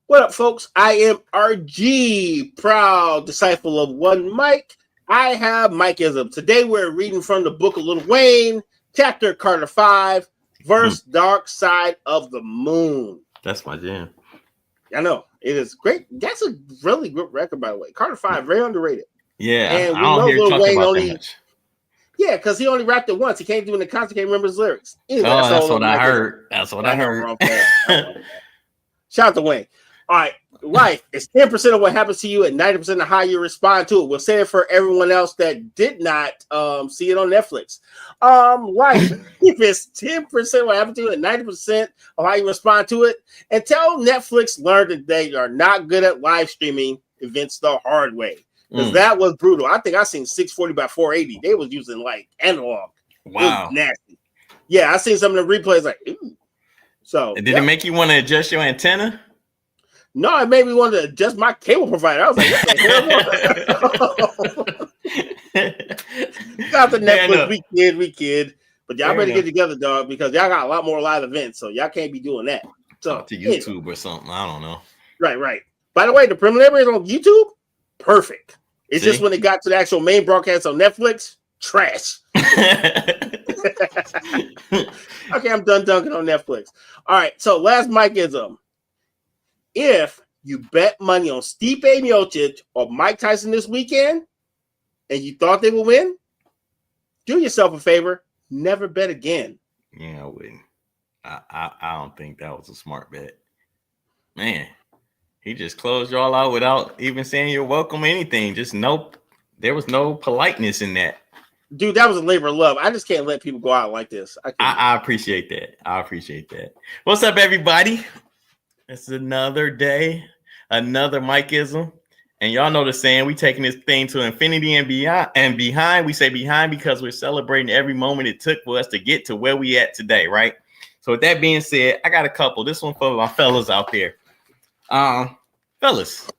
Speaker 1: What up, folks? I am RG, proud disciple of One Mike. I have Mikeism. Today we're reading from the book of Lil Wayne, chapter Carter 5, verse Dark Side of the Moon.
Speaker 2: That's my jam.
Speaker 1: I know. It is great. That's a really good record, by the way. Carter 5, very underrated.
Speaker 2: Yeah,
Speaker 1: and
Speaker 2: I don't hear Lil Wayne about that much.
Speaker 1: Yeah, because he only rapped it once. He can't do it in the concert, can't remember his lyrics.
Speaker 2: Anyway, that's what I heard. That's what I heard.
Speaker 1: Shout out to Wayne. All right, life is 10% of what happens to you and 90% of how you respond to it. We'll say it for everyone else that did not see it on Netflix. Life, if it's 10% of what happens to you and 90% of how you respond to it, until Netflix learned that they are not good at live streaming events the hard way. Because that was brutal. I think I seen 640 by 480. They was using like analog.
Speaker 2: Wow.
Speaker 1: Nasty. Yeah, I seen some of the replays like, ooh. So
Speaker 2: did it make you want to adjust your antenna?
Speaker 1: No, it made me want to adjust my cable provider. I was like, what the hell? Got the Netflix, we kid. But y'all better get together, dog, because y'all got a lot more live events, so y'all can't be doing that. So
Speaker 2: to YouTube or something. I don't know.
Speaker 1: Right. By the way, the preliminaries on YouTube, perfect. It's just when it got to the actual main broadcast on Netflix, trash. Okay, I'm done dunking on Netflix. All right, so last Mikeism. If you bet money on Stipe Miocic or Mike Tyson this weekend and you thought they would win, do yourself a favor. Never bet again.
Speaker 2: Yeah, I wouldn't. I don't think that was a smart bet. Man, he just closed y'all out without even saying you're welcome or anything. Just nope. There was no politeness in that.
Speaker 1: Dude, that was a labor of love. I just can't let people go out like this.
Speaker 2: I appreciate that. I appreciate that. What's up, everybody? It's another day, another Mikeism. And y'all know the saying, we taking this thing to infinity and beyond and behind. We say behind because we're celebrating every moment it took for us to get to where we at today, right? So with that being said, I got a couple. This one for my fellas out there. Fellas,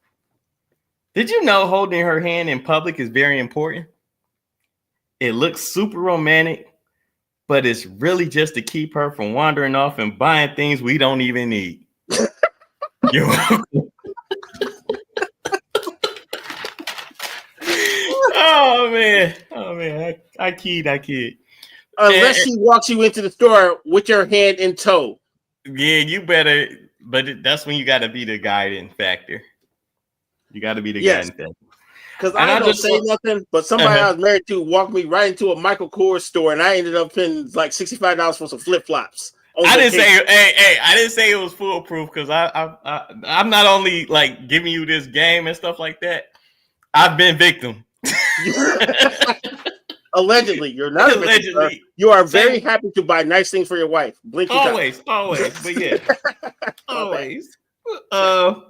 Speaker 2: did you know holding her hand in public is very important? It looks super romantic, but it's really just to keep her from wandering off and buying things we don't even need. You're welcome. Oh man, I kid.
Speaker 1: Unless she walks you into the store with your hand in tow.
Speaker 2: Yeah, you better. But that's when you got to be the guiding factor. You got to be the guiding factor.
Speaker 1: Because I don't say nothing, but somebody I was married to walked me right into a Michael Kors store, and I ended up spending like $65 for some flip flops.
Speaker 2: I didn't say it was foolproof because I'm not only like giving you this game and stuff like that. I've been victim.
Speaker 1: Allegedly, you're not
Speaker 2: allegedly.
Speaker 1: You are very happy to buy nice things for your wife. Blink
Speaker 2: always, but yeah, always. I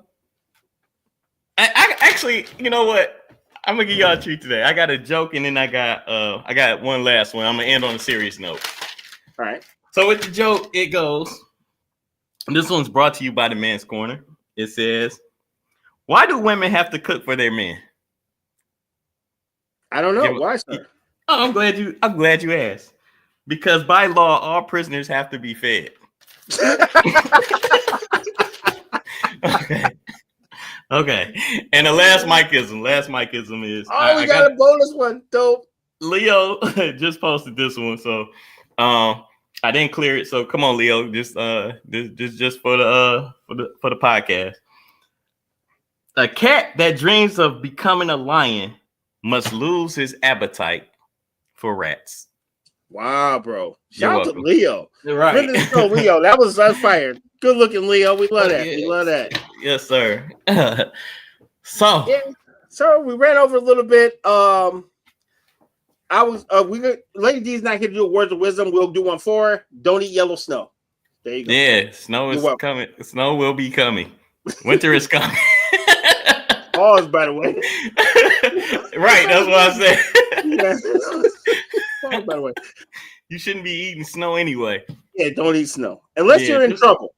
Speaker 2: actually, you know what? I'm gonna give y'all a treat today. I got a joke, and then I got one last one. I'm gonna end on a serious note.
Speaker 1: All right.
Speaker 2: So with the joke, it goes. This one's brought to you by the Man's Corner. It says, "Why do women have to cook for their men?"
Speaker 1: I don't know. Why, sir?
Speaker 2: Oh, I'm glad you asked. Because by law, all prisoners have to be fed. Okay. And the last Mikeism is.
Speaker 1: Oh, we got a bonus one. Dope.
Speaker 2: Leo just posted this one, so I didn't clear it. So come on, Leo, just for the podcast. A cat that dreams of becoming a lion must lose his appetite for rats.
Speaker 1: Wow, bro. Shout out to Leo.
Speaker 2: Right.
Speaker 1: Really, Leo. That was fired. Good looking, Leo. We love that. We love that.
Speaker 2: Yes, sir. So
Speaker 1: we ran over a little bit. Lady D's not here to do words of wisdom. We'll do one for her. Don't eat yellow snow. There you go.
Speaker 2: Yeah, snow is coming. Snow will be coming. Winter is coming.
Speaker 1: Pause, by the way.
Speaker 2: Right, that's what I said.
Speaker 1: Pause, by the way.
Speaker 2: You shouldn't be eating snow anyway.
Speaker 1: Yeah, don't eat snow. Unless you're in trouble.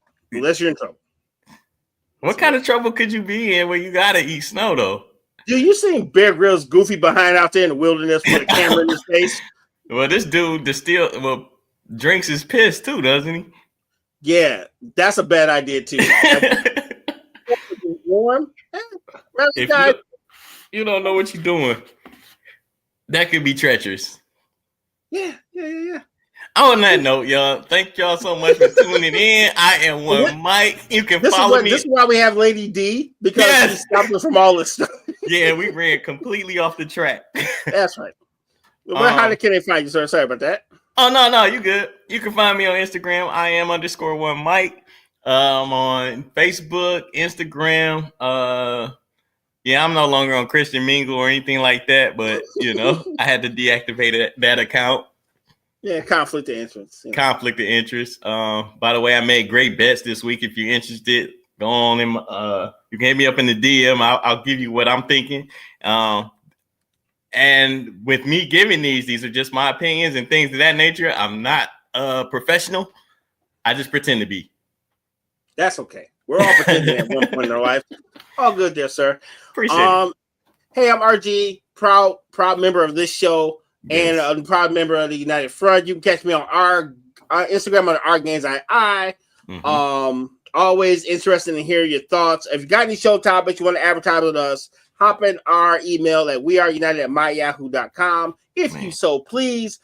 Speaker 2: What kind of trouble could you be in where you gotta eat snow though?
Speaker 1: Dude, you seen Bear Grylls goofy behind out there in the wilderness with a camera in his face?
Speaker 2: Well, this dude drinks his piss too, doesn't he?
Speaker 1: Yeah, that's a bad idea too. Warm.
Speaker 2: If you don't know what you're doing, that could be treacherous.
Speaker 1: Yeah.
Speaker 2: On that note, y'all, thank y'all so much for tuning in. I am Mike. You can follow me.
Speaker 1: This is why we have Lady D, because she stopped us from all this stuff.
Speaker 2: Yeah, we ran completely off the track.
Speaker 1: That's right. How can they find you, sir? Sorry about that.
Speaker 2: Oh, no, you good. You can find me on Instagram. I am _1 Mike. On Facebook, Instagram. Yeah, I'm no longer on Christian Mingle or anything like that, but I had to deactivate that account.
Speaker 1: Yeah, conflict of interest.
Speaker 2: Yeah. Conflict of interest. By the way, I made great bets this week. If you're interested, go on in. You can hit me up in the DM. I'll give you what I'm thinking. And with me giving these are just my opinions and things of that nature. I'm not a professional. I just pretend to be.
Speaker 1: That's okay. We're all pretending at one point in our life. All good there, sir.
Speaker 2: Appreciate it.
Speaker 1: Hey, I'm RG, proud member of this show. Yes. And a proud member of the United Front. You can catch me on our Instagram on RGainsII. Mm-hmm. Always interested in hearing your thoughts. If you got any show topics you want to advertise with us, hop in our email at weareunited@myyahoo.com. If you so please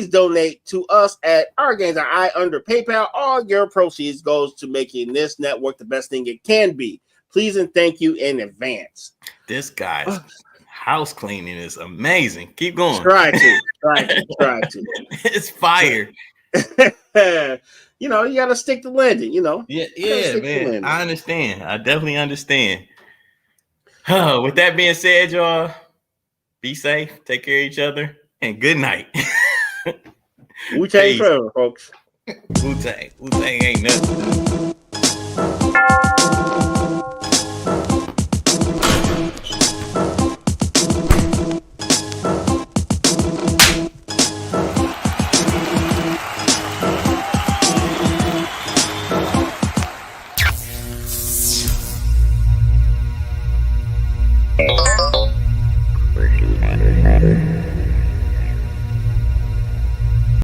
Speaker 1: donate to us at RGainsII under PayPal. All your proceeds goes to making this network the best thing it can be. Please and thank you in advance.
Speaker 2: This guy's house cleaning is amazing. Keep going.
Speaker 1: Try to.
Speaker 2: It's fire.
Speaker 1: You gotta stick to landing,
Speaker 2: Yeah, man. I understand. I definitely understand. With that being said, y'all, be safe, take care of each other, and good night.
Speaker 1: Wu-Tang forever, folks.
Speaker 2: Wu-Tang ain't nothing.
Speaker 5: Versus